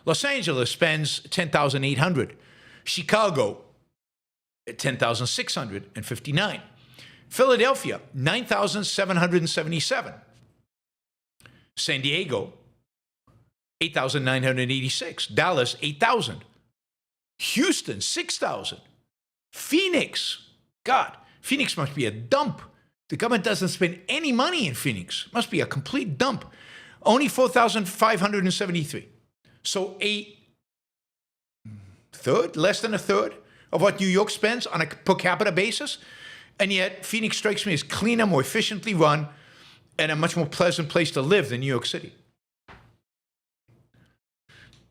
Los Angeles spends $10,800. Chicago, $10,659. Philadelphia, 9,777. San Diego, 8,986. Dallas, 8,000. Houston, 6,000. Phoenix, God, Phoenix must be a dump. The government doesn't spend any money in Phoenix. Must be a complete dump. Only 4,573. So less than a third of what New York spends on a per capita basis. And yet Phoenix strikes me as cleaner, more efficiently run, and a much more pleasant place to live than New York City.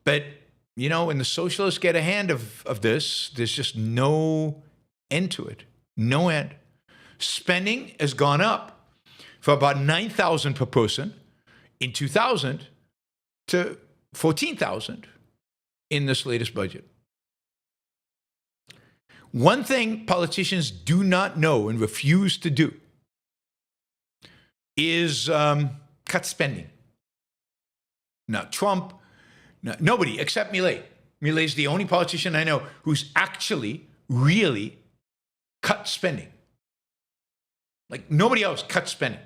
But, you know, when the socialists get a hand of this, there's just no end to it. No end. Spending has gone up from about $9,000 per person in 2000 to $14,000 in this latest budget. One thing politicians do not know and refuse to do is cut spending. Now, Trump, nobody except Milei. Milei's the only politician I know who's actually really cut spending. Like nobody else cut spending.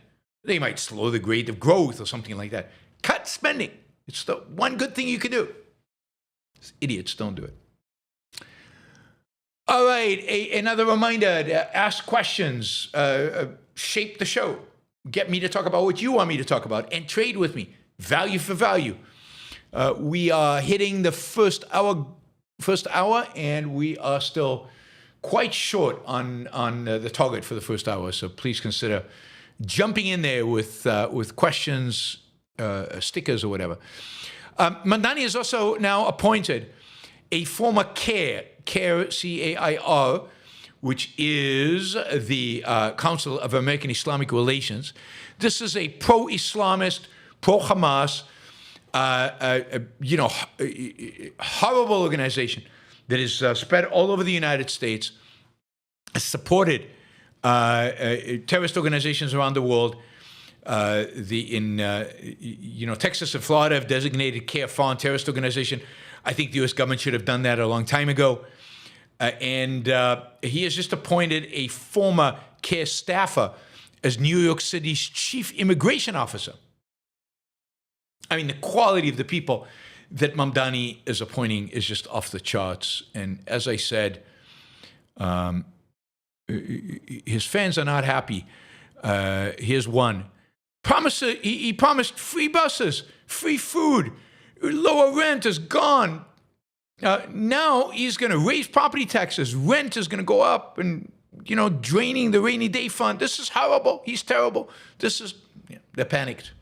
They might slow the rate of growth or something like that. Cut spending. It's the one good thing you can do. These idiots don't do it. All right, another reminder to ask questions, shape the show, get me to talk about what you want me to talk about, and trade with me, value for value. We are hitting the first hour, and we are still quite short on the target for the first hour. So please consider jumping in there with questions, stickers, or whatever. Mamdani is also now appointed a former CAIR, C-A-I-R, which is the Council of American Islamic Relations. This is a pro-Islamist, pro-Hamas, horrible organization that is spread all over the United States, has supported terrorist organizations around the world. Texas and Florida have designated CAIR foreign terrorist organization. I think the U.S. government should have done that a long time ago. And he has just appointed a former CAIR staffer as New York City's chief immigration officer. I mean, the quality of the people that Mamdani is appointing is just off the charts. And as I said, his fans are not happy. Here's one. He promised free buses, free food, lower rent is gone. Now he's going to raise property taxes. Rent is going to go up and, draining the rainy day fund. This is horrible. He's terrible. They're panicked.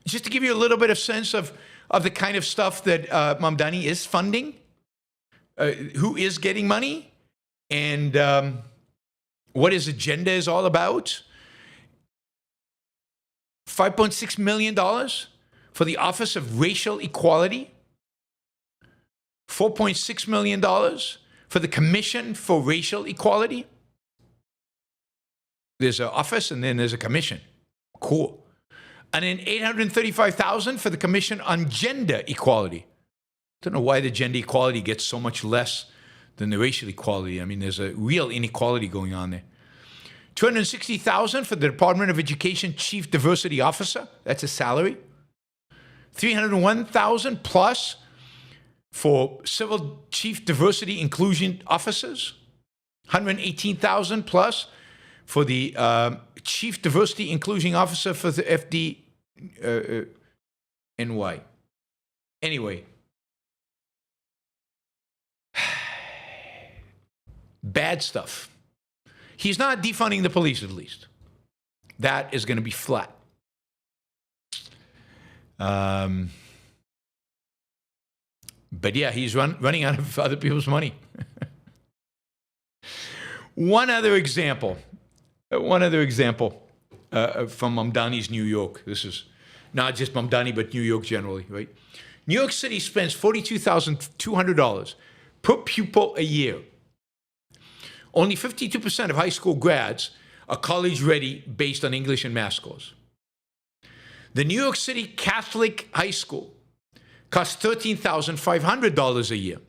Just to give you a little bit of sense of the kind of stuff that Mamdani is funding, who is getting money, and what his agenda is all about. $5.6 million for the Office of Racial Equality. $4.6 million for the Commission for Racial Equality. There's an office and then there's a commission. Cool. And then $835,000 for the Commission on Gender Equality. Don't know why the gender equality gets so much less than the racial equality. I mean, there's a real inequality going on there. $260,000 for the Department of Education Chief Diversity Officer. That's a salary. $301,000 plus for Civil Chief Diversity Inclusion Officers. $118,000 plus for the Chief Diversity Inclusion Officer for the FDNY. Anyway. Bad stuff. He's not defunding the police, at least. That is going to be flat. But yeah, he's running out of other people's money. One other example from Mamdani's New York. This is not just Mamdani, but New York generally, right? New York City spends $42,200 per pupil a year. Only 52% of high school grads are college ready based on English and math scores. The New York City Catholic High School costs $13,500 a year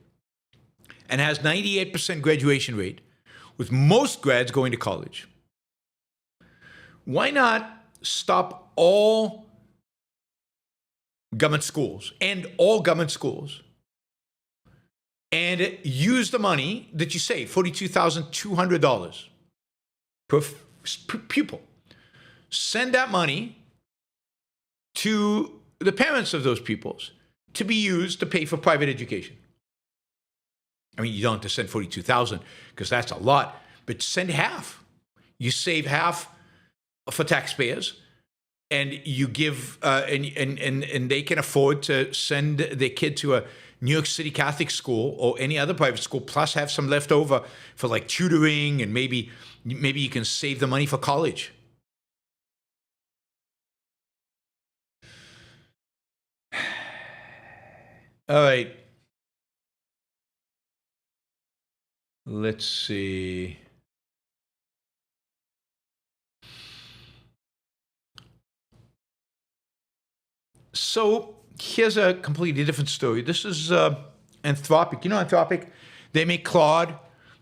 and has 98% graduation rate, with most grads going to college. why not stop all government schools and all government schools and use the money that you save, $42,200 per pupil. Send that money to the parents of those pupils to be used to pay for private education. I mean, you don't have to send 42,000 because that's a lot, but send half. You save half for taxpayers, and you give and they can afford to send their kid to a New York City Catholic school or any other private school, plus have some left over for like tutoring, and maybe you can save the money for college. All right. Let's see. So here's a completely different story. This is Anthropic. You know Anthropic? They make Claude.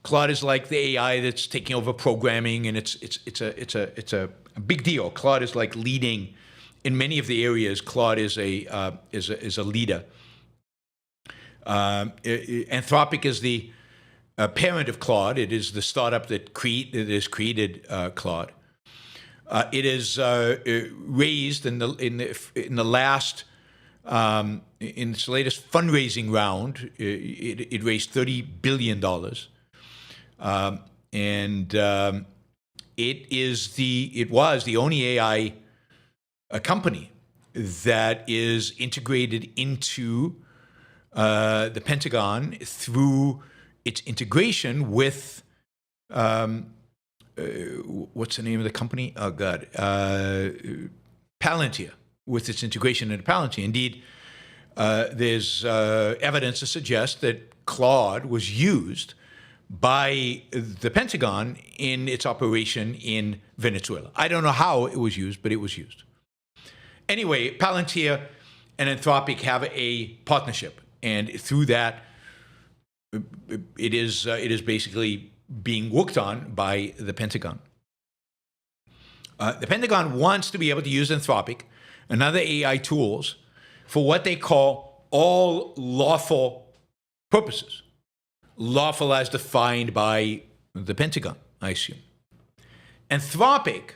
Claude is like the AI that's taking over programming, and it's a big deal. Claude is like leading in many of the areas. Claude is a leader. Anthropic is the parent of Claude. It is the startup that has created Claude. It is raised in the last in its latest fundraising round. It raised $30 billion, and it was the only AI company that is integrated into the Pentagon through its integration with what's the name of the company? Oh, God. Palantir, with its integration into Palantir. Indeed, there's evidence to suggest that Claude was used by the Pentagon in its operation in Venezuela. I don't know how it was used, but it was used. Anyway, Palantir and Anthropic have a partnership, and through that, it is basically being worked on by the Pentagon. The Pentagon wants to be able to use Anthropic and other AI tools for what they call all lawful purposes. Lawful as defined by the Pentagon, I assume. Anthropic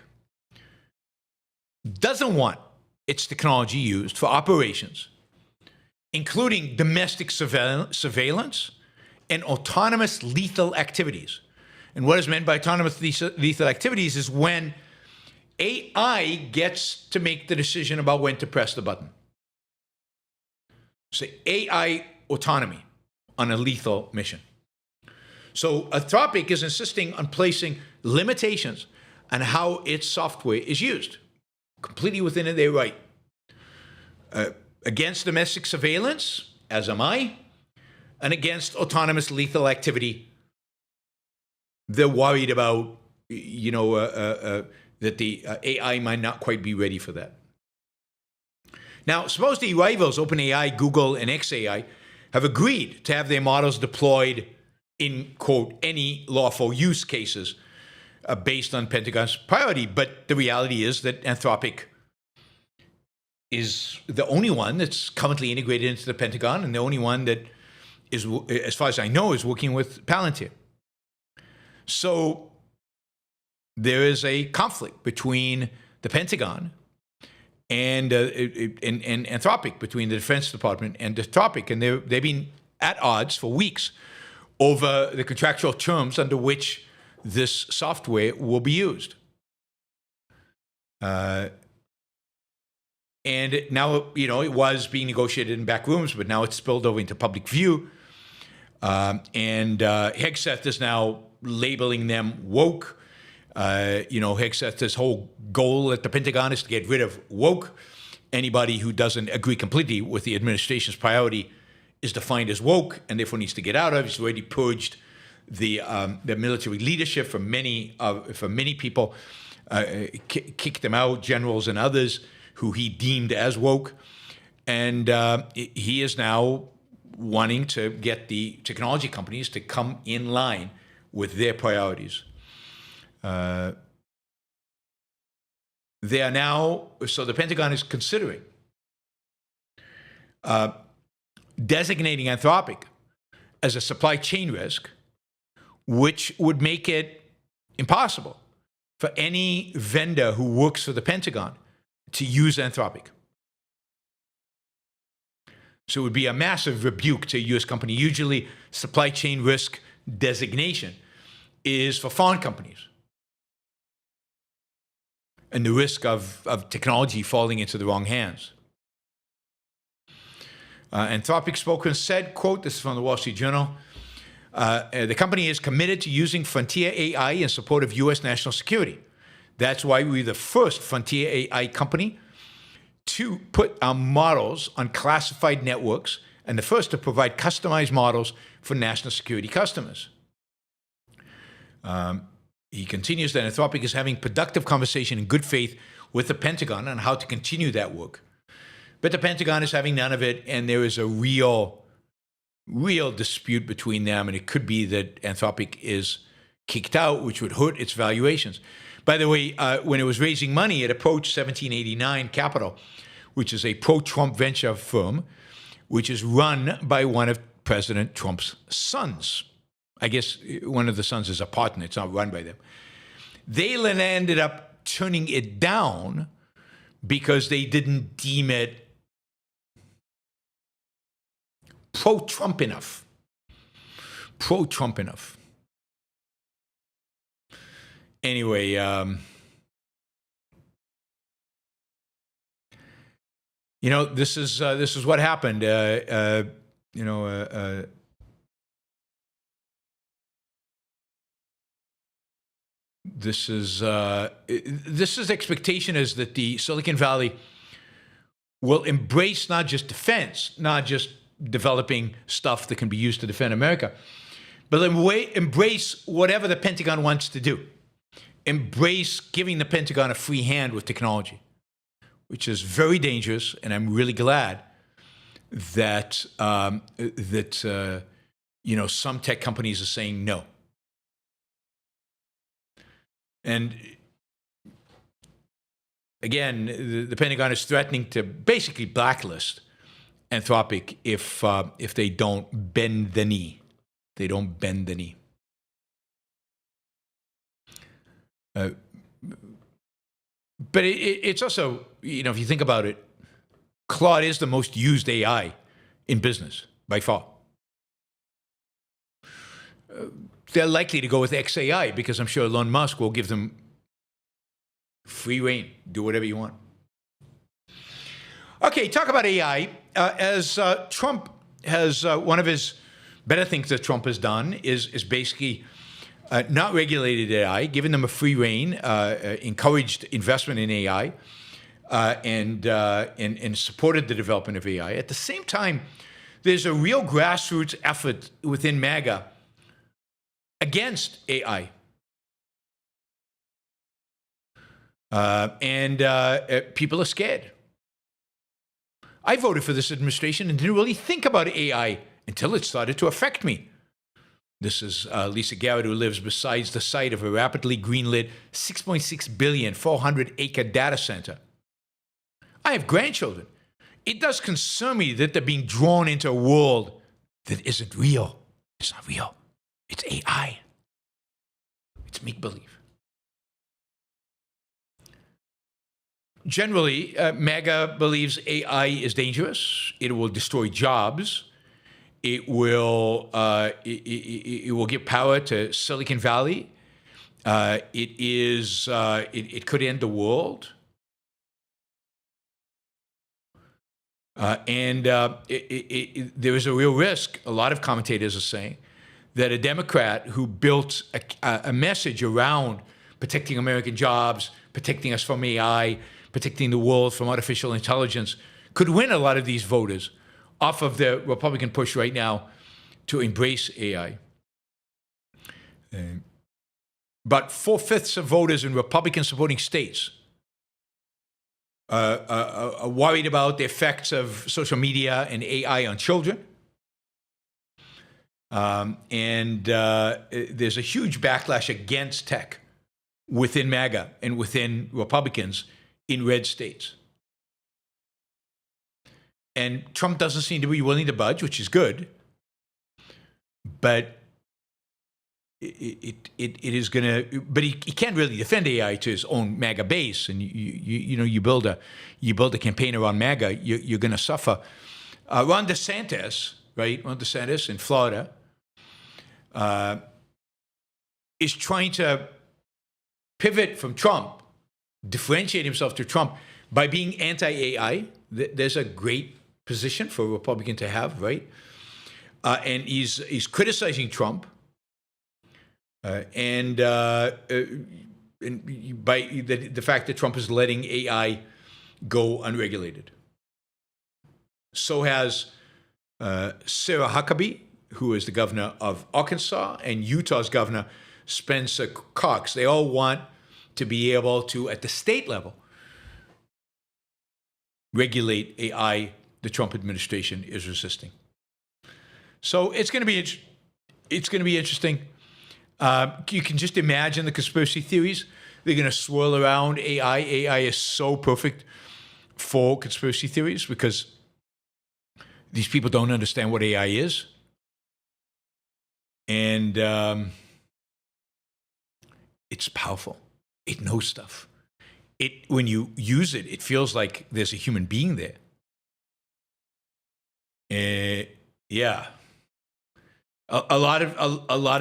doesn't want its technology used for operations, including domestic surveillance and autonomous lethal activities. And what is meant by autonomous lethal activities is when AI gets to make the decision about when to press the button. So AI autonomy on a lethal mission. So Anthropic is insisting on placing limitations on how its software is used, completely within their right. Against domestic surveillance, as am I, and against autonomous lethal activity. They're worried about, that the AI might not quite be ready for that. Now, suppose the rivals, OpenAI, Google, and xAI, have agreed to have their models deployed in, quote, any lawful use cases based on Pentagon's priority. But the reality is that Anthropic is the only one that's currently integrated into the Pentagon, and the only one that is, as far as I know, is working with Palantir. So there is a conflict between the Pentagon and Anthropic, between the Defense Department and Anthropic, and they've been at odds for weeks over the contractual terms under which this software will be used. And now, it was being negotiated in back rooms, but now it's spilled over into public view. And Hegseth is now labeling them woke. Hegseth's whole goal at the Pentagon is to get rid of woke. Anybody who doesn't agree completely with the administration's priority is defined as woke, and therefore needs to get out of. He's already purged the military leadership from many people, kicked them out, generals and others who he deemed as woke, and he is now wanting to get the technology companies to come in line with their priorities. they are now, so the Pentagon is considering designating Anthropic as a supply chain risk, which would make it impossible for any vendor who works for the Pentagon to use Anthropic. So it would be a massive rebuke to a U.S. company. Usually, supply chain risk designation is for foreign companies. And the risk of technology falling into the wrong hands. Anthropic spokesman said, quote, this is from the Wall Street Journal, the company is committed to using frontier AI in support of U.S. national security. That's why we're the first frontier AI company to put our models on classified networks and the first to provide customized models for national security customers. He continues that Anthropic is having productive conversation in good faith with the Pentagon on how to continue that work. But the Pentagon is having none of it, and there is a real dispute between them, and it could be that Anthropic is kicked out, which would hurt its valuations. By the way, when it was raising money, it approached 1789 Capital, which is a pro-Trump venture firm, which is run by one of President Trump's sons. I guess one of the sons is a partner. It's not run by them. They then ended up turning it down because they didn't deem it pro-Trump enough. Pro-Trump enough. Anyway, this is what happened. This is expectation is that the Silicon Valley will embrace not just defense, not just developing stuff that can be used to defend America, but embrace whatever the Pentagon wants to do. Embrace giving the Pentagon a free hand with technology, which is very dangerous. And I'm really glad that some tech companies are saying no. And again, the Pentagon is threatening to basically blacklist Anthropic if they don't bend the knee. They don't bend the knee. But it's also, if you think about it, Claude is the most used AI in business by far. They're likely to go with XAI because I'm sure Elon Musk will give them free rein. Do whatever you want. Okay, talk about AI. As Trump has, one of his better things that Trump has done is basically not regulated AI, given them a free rein, encouraged investment in AI, and supported the development of AI. At the same time, there's a real grassroots effort within MAGA against AI. People are scared. I voted for this administration and didn't really think about AI until it started to affect me. This is Lisa Garrett, who lives beside the site of a rapidly greenlit 6.6 billion, 400-acre data center. I have grandchildren. It does concern me that they're being drawn into a world that isn't real. It's not real. It's AI. It's make-believe. Generally, MAGA believes AI is dangerous. It will destroy jobs. It will give power to Silicon Valley. It could end the world. There is a real risk, a lot of commentators are saying, that a Democrat who built a message around protecting American jobs, protecting us from AI, protecting the world from artificial intelligence, could win a lot of these voters off of the Republican push right now to embrace AI. But 4/5 of voters in Republican-supporting states are worried about the effects of social media and AI on children. There's a huge backlash against tech within MAGA and within Republicans in red states. And Trump doesn't seem to be willing to budge, which is good. But it is going to. But he can't really defend AI to his own MAGA base. And you build a campaign around MAGA, you're going to suffer. Ron DeSantis, right? Ron DeSantis in Florida is trying to pivot from Trump, differentiate himself to Trump by being anti-AI. There's a great position for a Republican to have, right? And he's criticizing Trump, and by the fact that Trump is letting AI go unregulated. So has Sarah Huckabee, who is the governor of Arkansas, and Utah's governor, Spencer Cox. They all want to be able to, at the state level, regulate AI. The Trump administration is resisting. So it's going to be interesting. You can just imagine the conspiracy theories. They're going to swirl around AI. AI is so perfect for conspiracy theories because these people don't understand what AI is. And it's powerful. It knows stuff. When you use it, it feels like there's a human being there. Yeah. A lot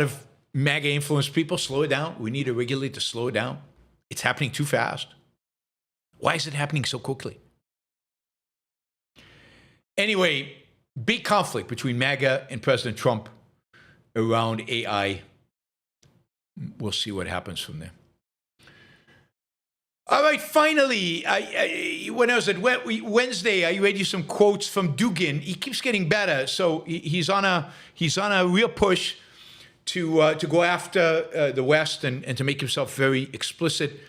of MAGA influenced people, slow it down. We need to regulate to slow it down. It's happening too fast. Why is it happening so quickly? Anyway, big conflict between MAGA and President Trump around AI. We'll see what happens from there. All right, finally, when I was at Wednesday, I read you some quotes from Dugin. He keeps getting better, so he's on a real push to go after the West and to make himself very explicit.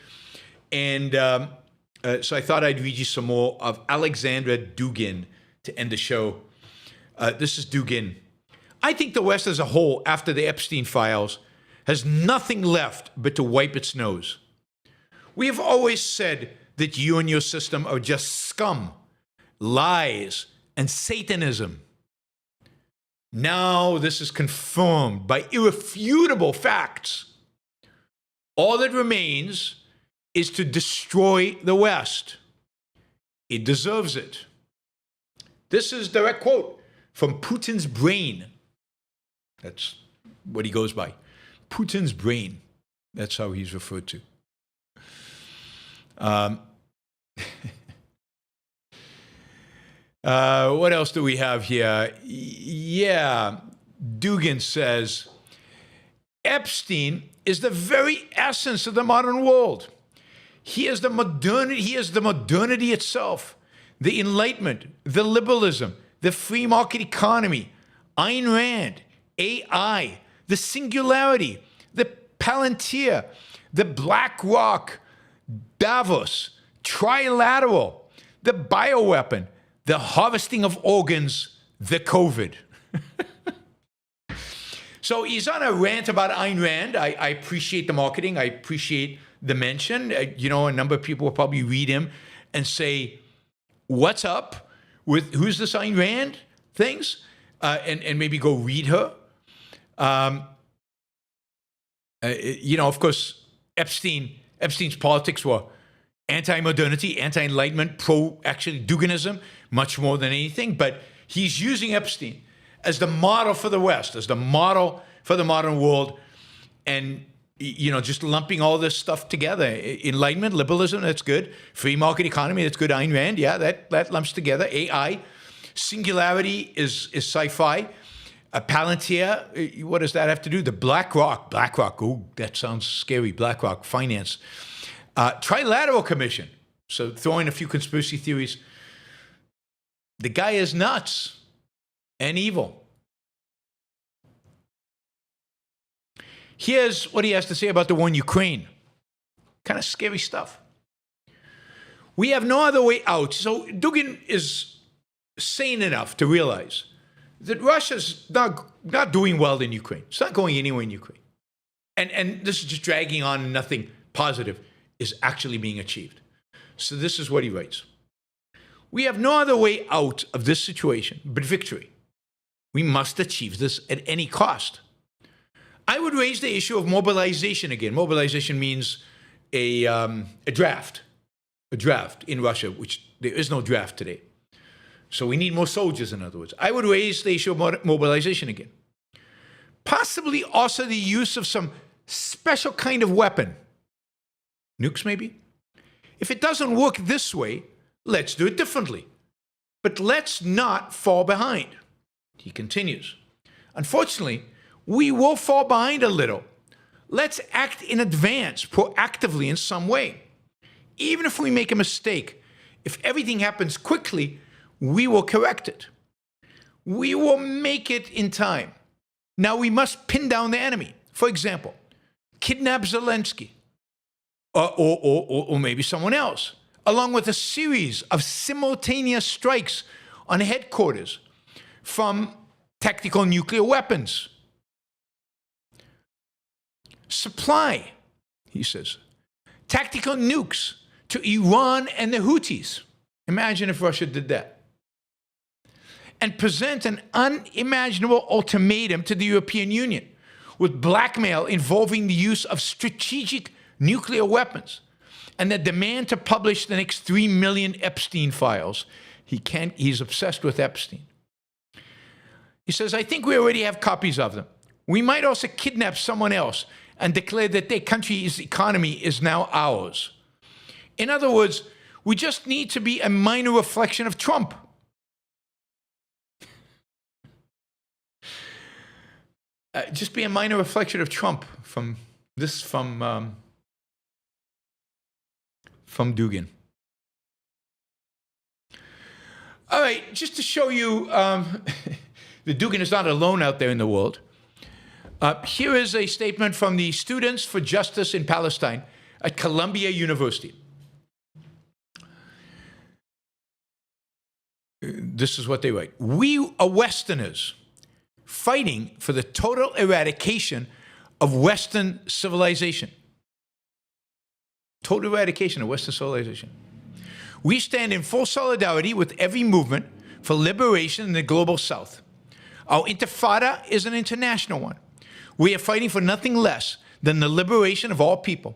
And so I thought I'd read you some more of Alexander Dugin to end the show. This is Dugin. I think the West as a whole, after the Epstein files, has nothing left but to wipe its nose. We have always said that you and your system are just scum, lies, and Satanism. Now this is confirmed by irrefutable facts. All that remains is to destroy the West. It deserves it. This is a direct quote from Putin's brain. That's what he goes by. Putin's brain. That's how he's referred to. What else do we have here? Yeah, Dugin says, Epstein is the very essence of the modern world. He is the modernity itself, the Enlightenment, the liberalism, the free market economy, Ayn Rand, AI, the singularity, the Palantir, the BlackRock, Davos, trilateral, the bioweapon, the harvesting of organs, the COVID. So he's on a rant about Ayn Rand. I appreciate the marketing. I appreciate the mention. A number of people will probably read him and say, what's up with who's this Ayn Rand things? And maybe go read her. Of course, Epstein's politics were anti-modernity, anti-enlightenment, actually Duginism, much more than anything. But he's using Epstein as the model for the West, as the model for the modern world, and just lumping all this stuff together. Enlightenment, liberalism, that's good. Free market economy, that's good. Ayn Rand, yeah, that lumps together. AI, singularity is sci-fi. Palantir, what does that have to do? The BlackRock, oh, that sounds scary. BlackRock, finance. Trilateral Commission. So throwing a few conspiracy theories. The guy is nuts and evil. Here's what he has to say about the war in Ukraine. Kind of scary stuff. We have no other way out. So Dugin is sane enough to realize that Russia's not doing well in Ukraine. It's not going anywhere in Ukraine. And this is just dragging on and nothing positive is actually being achieved. So this is what he writes. We have no other way out of this situation but victory. We must achieve this at any cost. I would raise the issue of mobilization again. Mobilization means a draft in Russia, which there is no draft today. So we need more soldiers, in other words. I would raise the issue of mobilization again. Possibly also the use of some special kind of weapon. Nukes, maybe? If it doesn't work this way, let's do it differently. But let's not fall behind. He continues. Unfortunately, we will fall behind a little. Let's act in advance, proactively in some way. Even if we make a mistake, if everything happens quickly, we will correct it. We will make it in time. Now we must pin down the enemy. For example, kidnap Zelensky, or maybe someone else, along with a series of simultaneous strikes on headquarters from tactical nuclear weapons. Supply, he says, tactical nukes to Iran and the Houthis. Imagine if Russia did that. And present an unimaginable ultimatum to the European Union with blackmail involving the use of strategic nuclear weapons and the demand to publish the next 3 million Epstein files. He's obsessed with Epstein. He says, I think we already have copies of them. We might also kidnap someone else and declare that their country's economy is now ours. In other words, we just need to be a minor reflection of Trump. Just be a minor reflection of Trump from Dugin. All right, just to show you that Dugin is not alone out there in the world, here is a statement from the Students for Justice in Palestine at Columbia University. This is what they write. We are Westerners fighting for the total eradication of Western civilization. Total eradication of Western civilization. We stand in full solidarity with every movement for liberation in the global South. Our intifada is an international one. We are fighting for nothing less than the liberation of all people.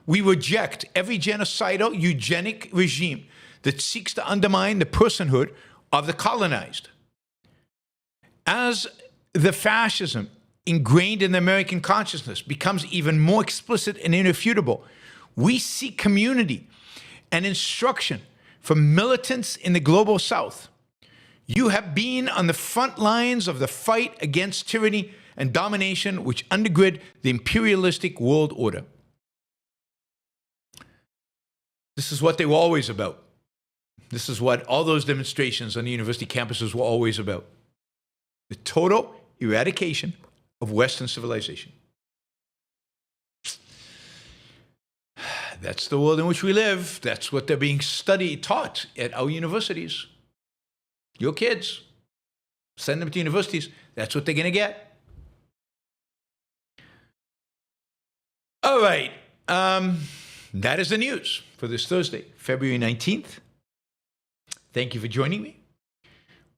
We reject every genocidal, eugenic regime that seeks to undermine the personhood of the colonized. As the fascism ingrained in the American consciousness becomes even more explicit and irrefutable, we seek community and instruction from militants in the global South. You have been on the front lines of the fight against tyranny and domination which undergird the imperialistic world order. This is what they were always about. This is what all those demonstrations on the university campuses were always about. The total eradication of Western civilization. That's the world in which we live. That's what they're being taught at our universities. Your kids, send them to universities. That's what they're going to get. All right. That is the news for this Thursday, February 19th. Thank you for joining me.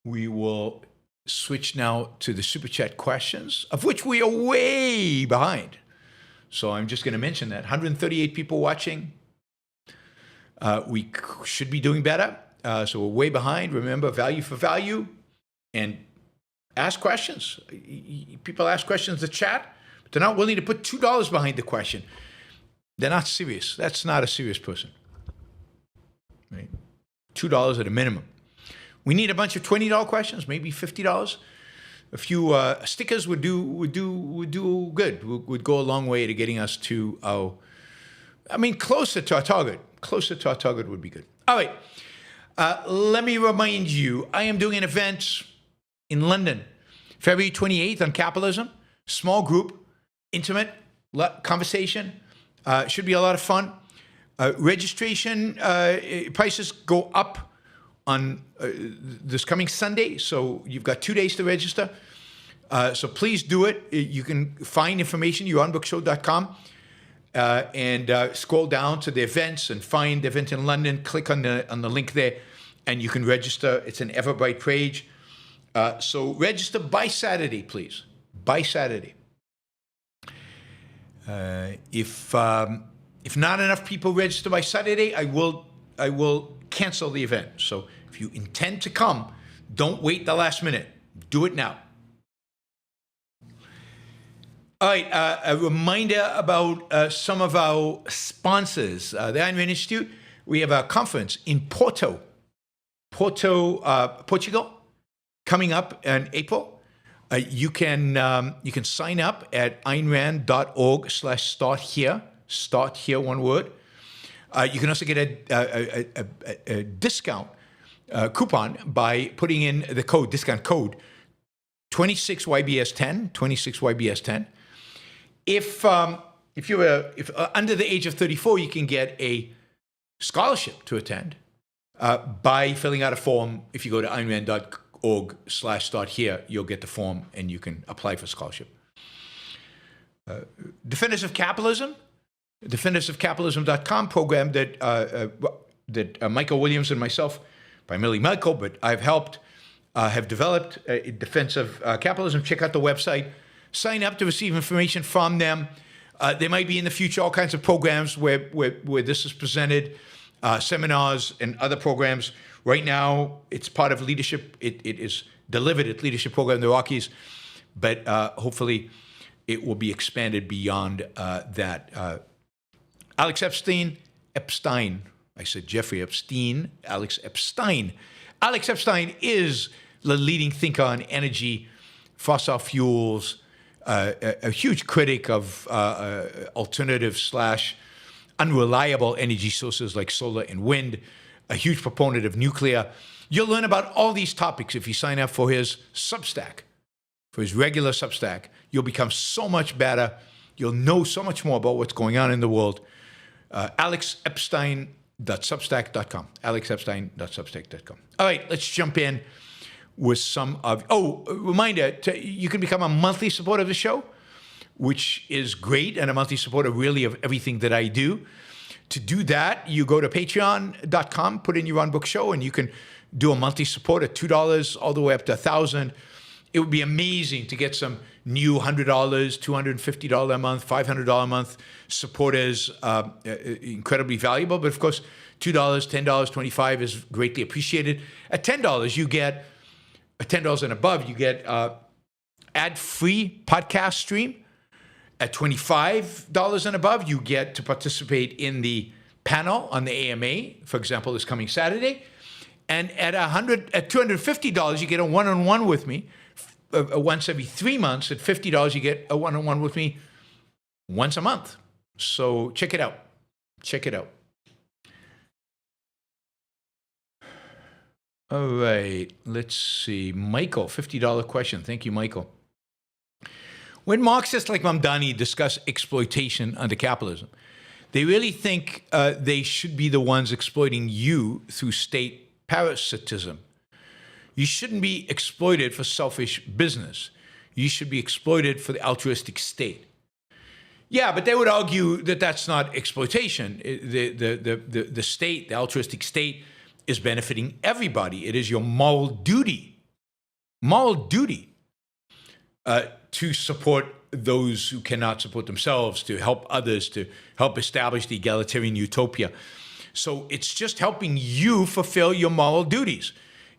We will switch now to the Super Chat questions, of which we are way behind. So I'm just going to mention that. 138 people watching. We should be doing better. So we're way behind. Remember, value for value. And ask questions. People ask questions in the chat, but they're not willing to put $2 behind the question. They're not serious. That's not a serious person. Right? $2 at a minimum. We need a bunch of $20 questions, maybe $50. A few stickers would do good. Would go a long way to getting us to closer to our target. Closer to our target would be good. All right. Let me remind you, I am doing an event in London, February 28th on Capitalism. Small group, intimate conversation. Should be a lot of fun. Registration prices go up on this coming Sunday, so you've got 2 days to register. So please do it. You can find information, yaronbrookshow.com. and scroll down to the events and find the event in London. Click on the link there, and you can register. It's an Everbright page. So register by Saturday, please. By Saturday. If not enough people register by Saturday, I will cancel the event. So if you intend to come, don't wait the last minute. Do it now. All right, a reminder about some of our sponsors. The Iron Man Institute, we have a conference in Porto, Portugal, coming up in April. You can sign up at aynrand.org/start here, one word. You can also get a discount coupon by putting in the discount code 26YBS10. If you're under the age of 34, you can get a scholarship to attend by filling out a form. If you go to aynrand.org/start here, you'll get the form and you can apply for scholarship. Defenders of Capitalism, defendersofcapitalism.com, program that Michael Williams and myself, primarily Michael, but I've helped, have developed in defense of capitalism. Check out the website. Sign up to receive information from them. There might be in the future all kinds of programs where this is presented, seminars and other programs. Right now, it's part of leadership. It is delivered at Leadership Program in the Rockies, but hopefully it will be expanded beyond that. Alex Epstein. I said Jeffrey Epstein. Alex Epstein. Alex Epstein is the leading thinker on energy, fossil fuels, a huge critic of alternative/unreliable energy sources like solar and wind, a huge proponent of nuclear. You'll learn about all these topics if you sign up for his Substack, for his regular Substack. You'll become so much better. You'll know so much more about what's going on in the world. AlexEpstein.substack.com. AlexEpstein.substack.com. All right, let's jump in with some of... reminder, you can become a monthly supporter of the show, which is great, and a monthly supporter really of everything that I do. To do that, you go to patreon.com, put in Yaron Brook Show, and you can do a monthly support at $2 all the way up to $1,000. It would be amazing to get some new $100, $250 a month, $500 a month supporters, incredibly valuable. But of course, $2, $10, $25 is greatly appreciated. At $10, you get... $10 and above, you get ad-free podcast stream. At $25 and above, you get to participate in the panel on the AMA, for example, this coming Saturday. And at $250, you get a one-on-one with me once every 3 months. At $50, you get a one-on-one with me once a month. So check it out. Check it out. All right, let's see. Michael, $50 question. Thank you, Michael. When Marxists like Mamdani discuss exploitation under capitalism, they really think they should be the ones exploiting you through state parasitism. You shouldn't be exploited for selfish business. You should be exploited for the altruistic state. Yeah, but they would argue that that's not exploitation. The state, the altruistic state, is benefiting everybody. It is your moral duty to support those who cannot support themselves, to help others, to help establish the egalitarian utopia. So it's just helping you fulfill your moral duties.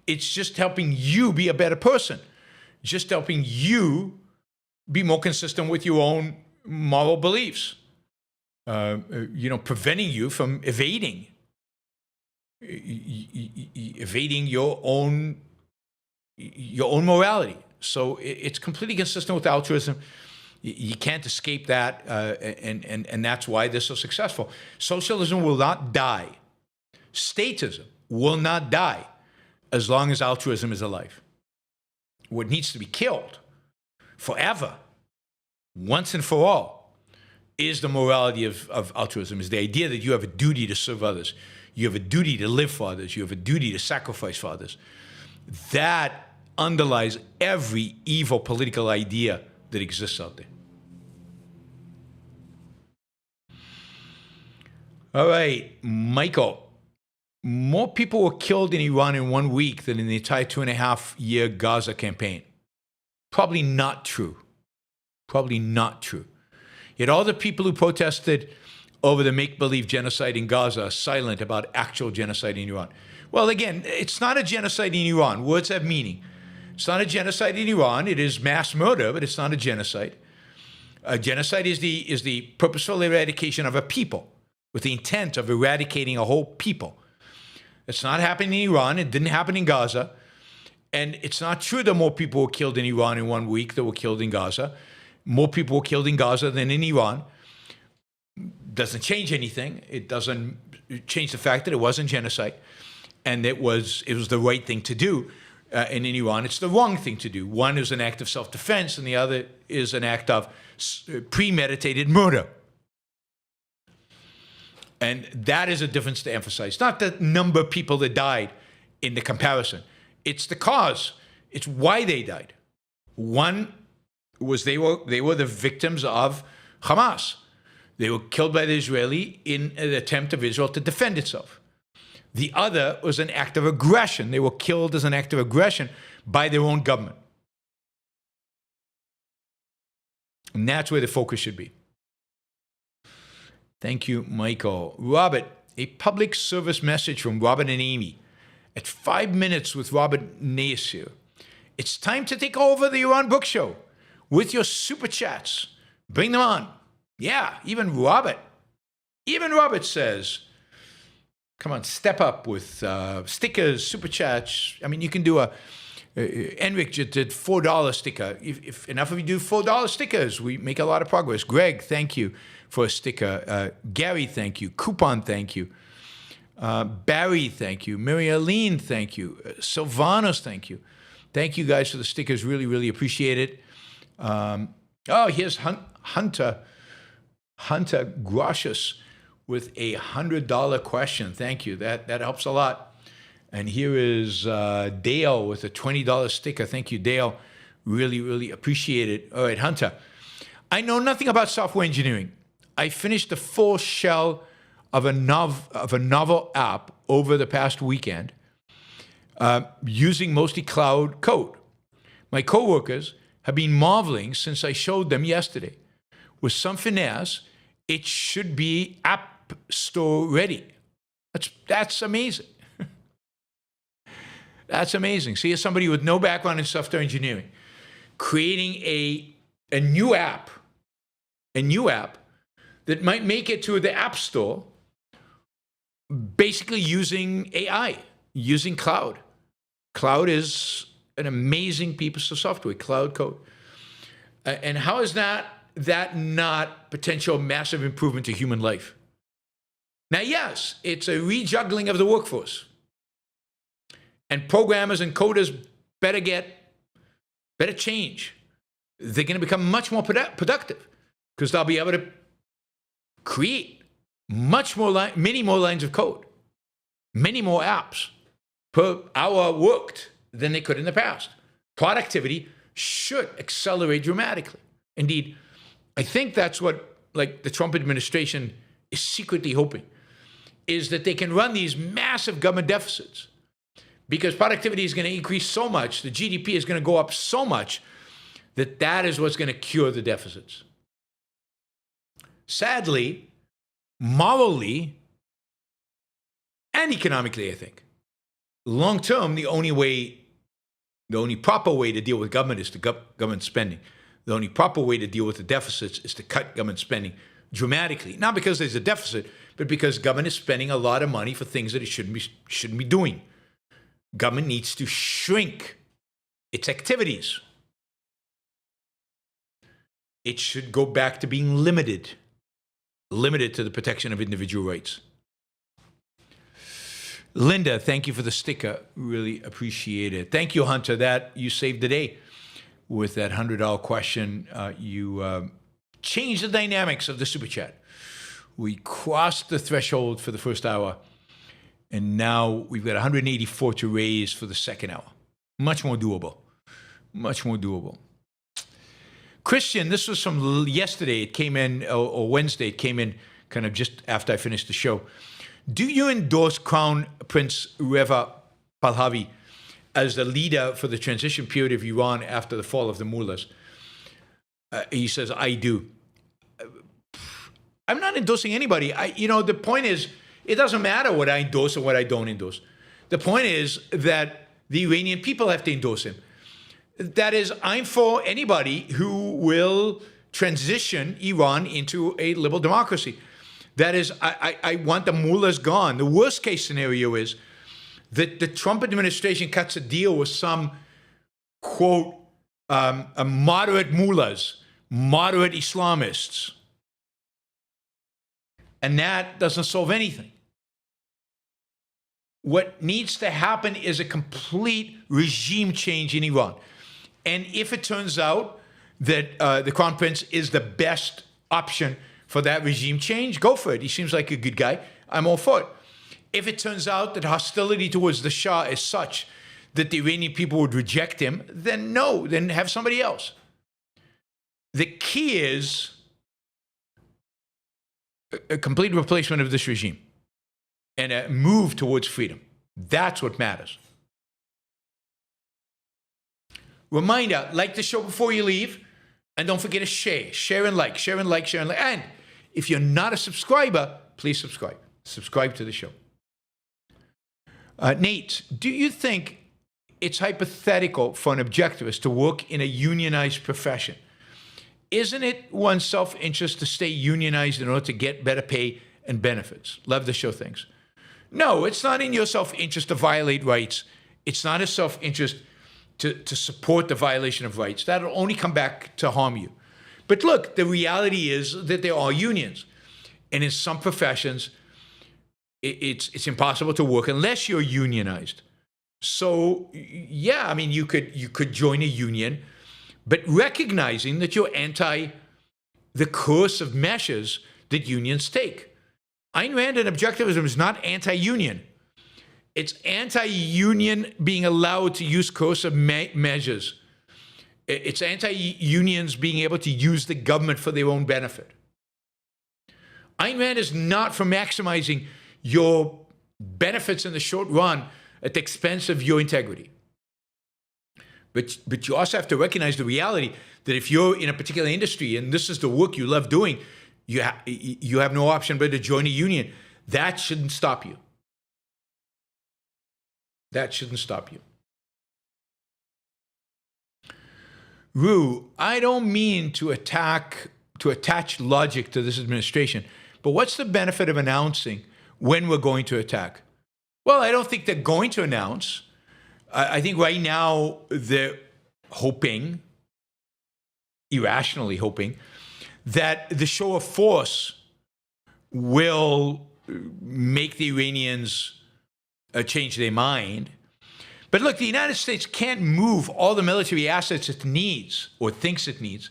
It's just helping you be a better person, just helping you be more consistent with your own moral beliefs, preventing you from evading your own morality. So it's completely consistent with altruism. You can't escape that, and that's why they're so successful. Socialism will not die. Statism will not die as long as altruism is alive. What needs to be killed forever, once and for all, is the morality of altruism, is the idea that you have a duty to serve others. You have a duty to live for others. You have a duty to sacrifice for others. That underlies every evil political idea that exists out there. All right, Michael. More people were killed in Iran in 1 week than in the entire 2.5-year Gaza campaign. Probably not true. Probably not true. Yet all the people who protested over the make-believe genocide in Gaza are silent about actual genocide in Iran. Well, again, it's not a genocide in Iran. Words have meaning. It's not a genocide in Iran. It is mass murder, but it's not a genocide. A genocide is the purposeful eradication of a people with the intent of eradicating a whole people. It's not happening in Iran. It didn't happen in Gaza. And it's not true that more people were killed in Iran in 1 week than were killed in Gaza. More people were killed in Gaza than in Iran. Doesn't change anything. It doesn't change the fact that it wasn't genocide. And it was the right thing to do. And in Iran, it's the wrong thing to do. One is an act of self-defense, and the other is an act of premeditated murder. And that is a difference to emphasize. Not the number of people that died in the comparison. It's the cause. It's why they died. One was they were the victims of Hamas. They were killed by the Israeli in an attempt of Israel to defend itself. The other was an act of aggression. They were killed as an act of aggression by their own government. And that's where the focus should be. Thank you, Michael. Robert, a public service message from Robert and Amy. At 5 minutes with Robert Nasir. It's time to take over the Yaron Brook Show with your super chats. Bring them on. Yeah, even Robert. Even Robert says, come on, step up with stickers, super chats. I mean, you can do Enric just did $4 sticker. If enough of you do $4 stickers, we make a lot of progress. Greg, thank you for a sticker. Gary, thank you. Coupon, thank you. Barry, thank you. Mary-Aline, thank you. Sylvanos, thank you. Thank you guys for the stickers. Really, really appreciate it. Here's Hunter Gracious with a $100 question. Thank you. That helps a lot. And here is Dale with a $20 sticker. Thank you, Dale. Really, really appreciate it. All right, Hunter. I know nothing about software engineering. I finished the full shell of a novel app over the past weekend using mostly Claude Code. My coworkers have been marveling since I showed them yesterday. With some finesse, it should be App Store ready. That's amazing. That's amazing. See, as somebody with no background in software engineering, creating a new app that might make it to the App Store, basically using AI, using Cloud. Cloud is an amazing piece of software, Claude Code. And how is that not potential massive improvement to human life? Now, yes, it's a rejuggling of the workforce. And programmers and coders better change. They're going to become much more productive because they'll be able to create many more lines of code, many more apps per hour worked than they could in the past. Productivity should accelerate dramatically. Indeed, I think that's what the Trump administration is secretly hoping, is that they can run these massive government deficits because productivity is going to increase so much, the GDP is going to go up so much that is what's going to cure the deficits. Sadly, morally and economically, I think, long term, the only proper way to deal with government is to government spending. The only proper way to deal with the deficits is to cut government spending dramatically. Not because there's a deficit, but because government is spending a lot of money for things that it shouldn't be doing. Government needs to shrink its activities. It should go back to being limited to the protection of individual rights. Linda, thank you for the sticker. Really appreciate it. Thank you, Hunter. That you saved the day with that $100 question. You changed the dynamics of the super chat. We crossed the threshold for the first hour, and now we've got 184 to raise for the second hour. Much more doable. Much more doable. Christian, this was from yesterday. It came in, or Wednesday. It came in kind of just after I finish the show. Do you endorse Crown Prince Reza Pahlavi as the leader for the transition period of Iran after the fall of the mullahs? He says, I do. I'm not endorsing anybody. The point is, it doesn't matter what I endorse or what I don't endorse. The point is that the Iranian people have to endorse him. That is, I'm for anybody who will transition Iran into a liberal democracy. That is, I want the mullahs gone. The worst case scenario is that the Trump administration cuts a deal with some, quote, moderate mullahs, moderate Islamists. And that doesn't solve anything. What needs to happen is a complete regime change in Iran. And if it turns out that the Crown Prince is the best option for that regime change, go for it. He seems like a good guy. I'm all for it. If it turns out that hostility towards the Shah is such that the Iranian people would reject him, then no, then have somebody else. The key is a complete replacement of this regime and a move towards freedom. That's what matters. Reminder, like the show before you leave, and don't forget to share and like, share and like, share and like. And if you're not a subscriber, please subscribe. Subscribe to the show. Nate, do you think it's hypothetical for an objectivist to work in a unionized profession? Isn't it one's self-interest to stay unionized in order to get better pay and benefits? Love the show, thanks. No, it's not in your self-interest to violate rights. It's not a self-interest to support the violation of rights. That'll only come back to harm you. But look, the reality is that there are unions. And in some professions, it's impossible to work unless you're unionized. So, yeah, I mean, you could join a union, but recognizing that you're anti the coercive measures that unions take. Ayn Rand and objectivism is not anti-union. It's anti-union being allowed to use coercive measures. It's anti-unions being able to use the government for their own benefit. Ayn Rand is not for maximizing your benefits in the short run at the expense of your integrity. But you also have to recognize the reality that if you're in a particular industry and this is the work you love doing, you have no option but to join a union. That shouldn't stop you. That shouldn't stop you. Rue, I don't mean to attach logic to this administration, but what's the benefit of announcing when we're going to attack? Well, I don't think they're going to announce. I think right now they're hoping, irrationally hoping, that the show of force will make the Iranians change their mind. But look, the United States can't move all the military assets it needs or thinks it needs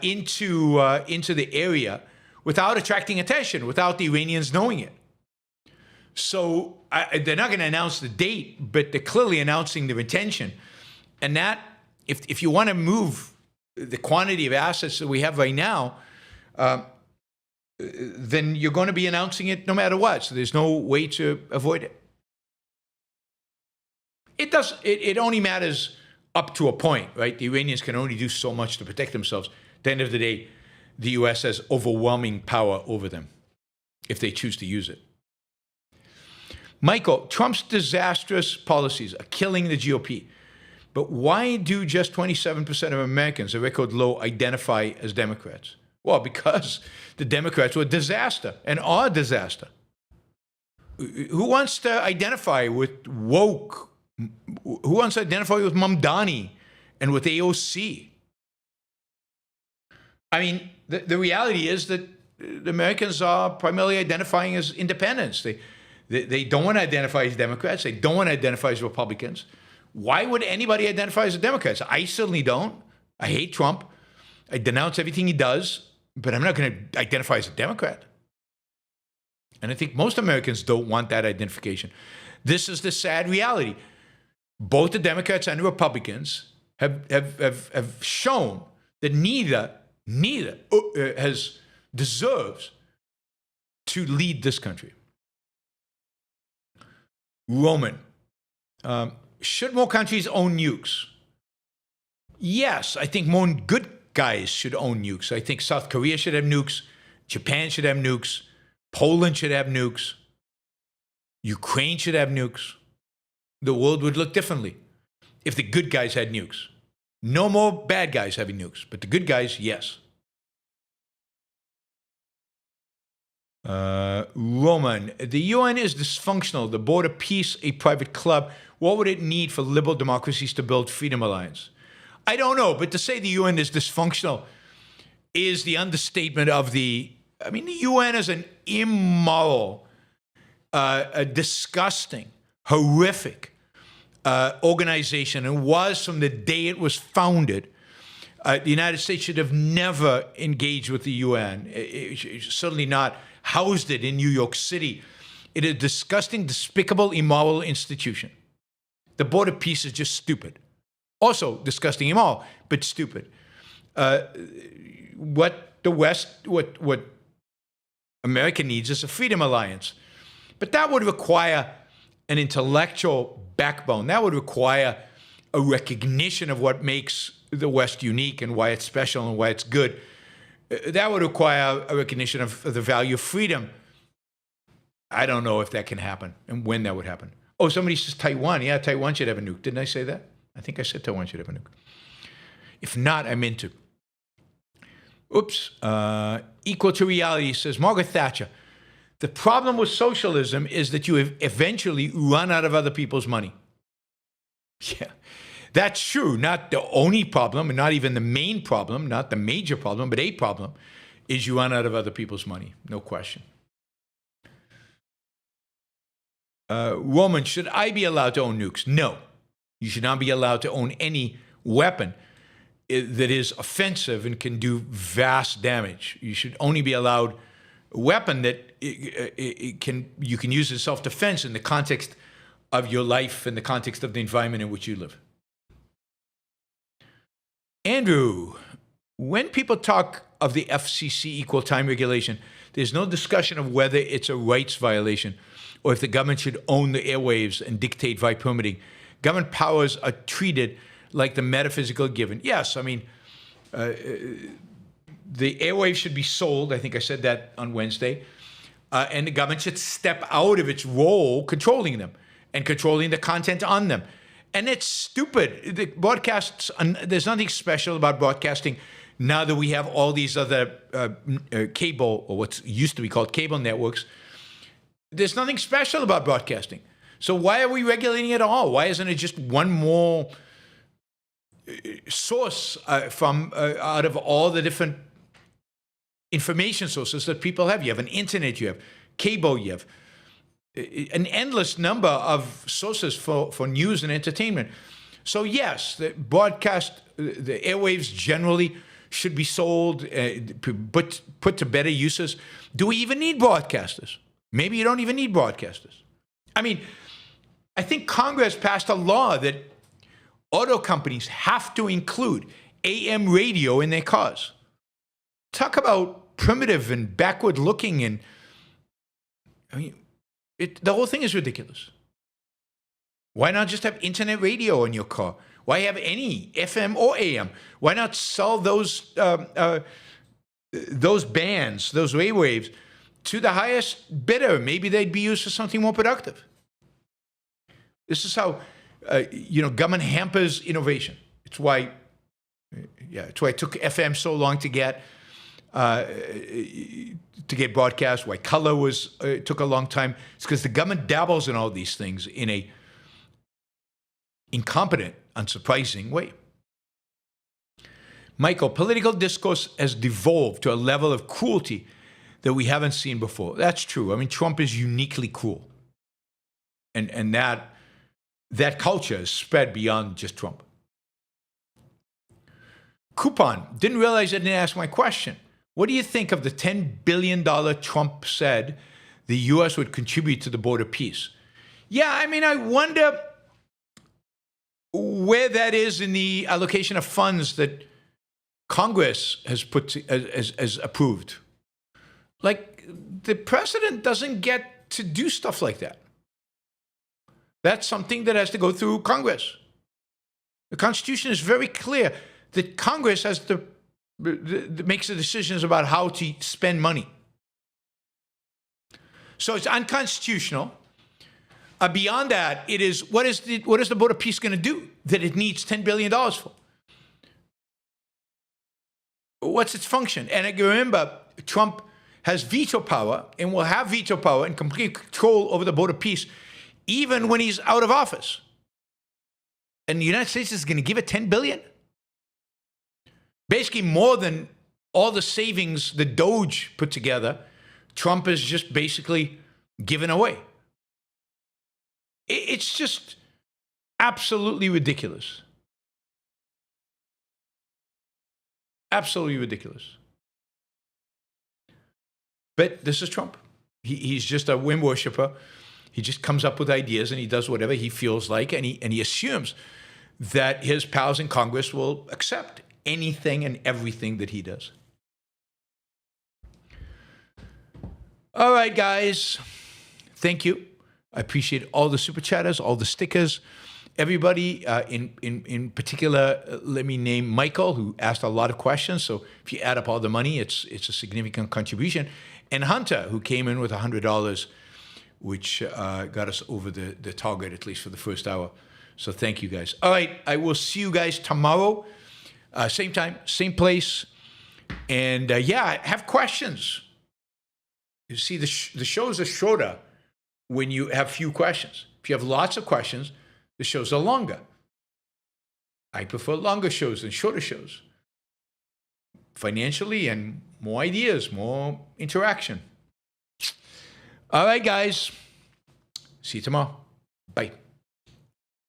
into the area without attracting attention, without the Iranians knowing it. So they're not going to announce the date, but they're clearly announcing their intention. And that, if you want to move the quantity of assets that we have right now, then you're going to be announcing it no matter what. So there's no way to avoid it. It only matters up to a point, right? The Iranians can only do so much to protect themselves. At the end of the day, the U.S. has overwhelming power over them if they choose to use it. Michael, Trump's disastrous policies are killing the GOP. But why do just 27% of Americans, a record low, identify as Democrats? Well, because the Democrats were a disaster and are a disaster. Who wants to identify with woke? Who wants to identify with Mamdani and with AOC? I mean, the reality is that the Americans are primarily identifying as independents. They don't want to identify as Democrats. They don't want to identify as Republicans. Why would anybody identify as a Democrat? I certainly don't. I hate Trump. I denounce everything he does, but I'm not going to identify as a Democrat. And I think most Americans don't want that identification. This is the sad reality. Both the Democrats and the Republicans have shown that neither deserves to lead this country. Roman, should more countries own nukes? Yes, I think more good guys should own nukes. I think South Korea should have nukes. Japan should have nukes. Poland should have nukes. Ukraine should have nukes. The world would look differently if the good guys had nukes. No more bad guys having nukes, but the good guys, yes. Roman, the UN is dysfunctional. The board of peace, a private club. What would it need for liberal democracies to build freedom alliance? I don't know, but to say the UN is dysfunctional is the understatement of the UN is an immoral, a disgusting, horrific organization, and was from the day it was founded. The United States should have never engaged with the UN, certainly not housed it in New York City. It is a disgusting, despicable, immoral institution. The Board of Peace is just stupid. Also disgusting, immoral, but stupid. What the West, what America needs is a freedom alliance. But that would require an intellectual backbone. That would require a recognition of what makes the West unique and why it's special and why it's good. That would require a recognition of the value of freedom. I don't know if that can happen and when that would happen. Oh, somebody says Taiwan. Yeah, Taiwan should have a nuke. Didn't I say that? I think I said Taiwan should have a nuke. If not, I'm into. Oops. Equal to reality, says Margaret Thatcher. The problem with socialism is that you eventually run out of other people's money. Yeah, that's true. Not the only problem, and not even the main problem, not the major problem, but a problem is you run out of other people's money. No question. Roman, should I be allowed to own nukes? No. You should not be allowed to own any weapon that is offensive and can do vast damage. You should only be allowed a weapon that you can use as self-defense in the context of your life and the context of the environment in which you live. Andrew, when people talk of the FCC equal time regulation, there's no discussion of whether it's a rights violation or if the government should own the airwaves and dictate via permitting. Government powers are treated like the metaphysical given. Yes, I mean, the airwaves should be sold. I think I said that on Wednesday. And the government should step out of its role controlling them and controlling the content on them. And it's stupid. The broadcasts, there's nothing special about broadcasting now that we have all these other cable, or what used to be called cable networks. There's nothing special about broadcasting. So why are we regulating it all? Why isn't it just one more source from out of all the different information sources that people have? You have an internet, you have cable, you have an endless number of sources for news and entertainment. So yes, the broadcast, the airwaves generally should be sold, put to better uses. Do we even need broadcasters? Maybe you don't even need broadcasters. I mean, I think Congress passed a law that auto companies have to include AM radio in their cars. Talk about primitive and backward looking, and I mean, the whole thing is ridiculous. Why not just have internet radio in your car? Why have any FM or AM? Why not sell those bands, those waves, to the highest bidder? Maybe they'd be used for something more productive. This is how government hampers innovation. It's why it took FM so long to get broadcast. Why color took a long time. It's because the government dabbles in all these things in a incompetent, unsurprising way. Michael, political discourse has devolved to a level of cruelty that we haven't seen before. That's true. I mean, Trump is uniquely cruel. And that culture is spread beyond just Trump. Coupon, didn't realize I didn't ask my question. What do you think of the $10 billion Trump said the U.S. would contribute to the border peace? Yeah, I mean, I wonder where that is in the allocation of funds that Congress has approved. Like, the president doesn't get to do stuff like that. That's something that has to go through Congress. The Constitution is very clear that Congress has makes the decisions about how to spend money. So it's unconstitutional. Beyond that, it is what is the Board of Peace going to do that it needs $10 billion for? What's its function? And remember, Trump has veto power and will have veto power and complete control over the Board of Peace even when he's out of office. And the United States is going to give it $10 billion? Basically more than all the savings the Doge put together, Trump is just basically given away. It's just absolutely ridiculous. Absolutely ridiculous. But this is Trump. He's just a whim worshiper. He just comes up with ideas and he does whatever he feels like, and he assumes that his pals in Congress will accept anything and everything that he does. All right, guys. Thank you. I appreciate all the super chatters, all the stickers, everybody. In particular, let me name Michael, who asked a lot of questions. So if you add up all the money, it's a significant contribution. And Hunter, who came in with $100, which got us over the target, at least for the first hour. So thank you, guys. All right, I will see you guys tomorrow, same time, same place. And yeah, have questions. You see, the shows are shorter when you have few questions. If you have lots of questions, the shows are longer. I prefer longer shows than shorter shows. Financially and more ideas, more interaction. All right, guys. See you tomorrow. Bye.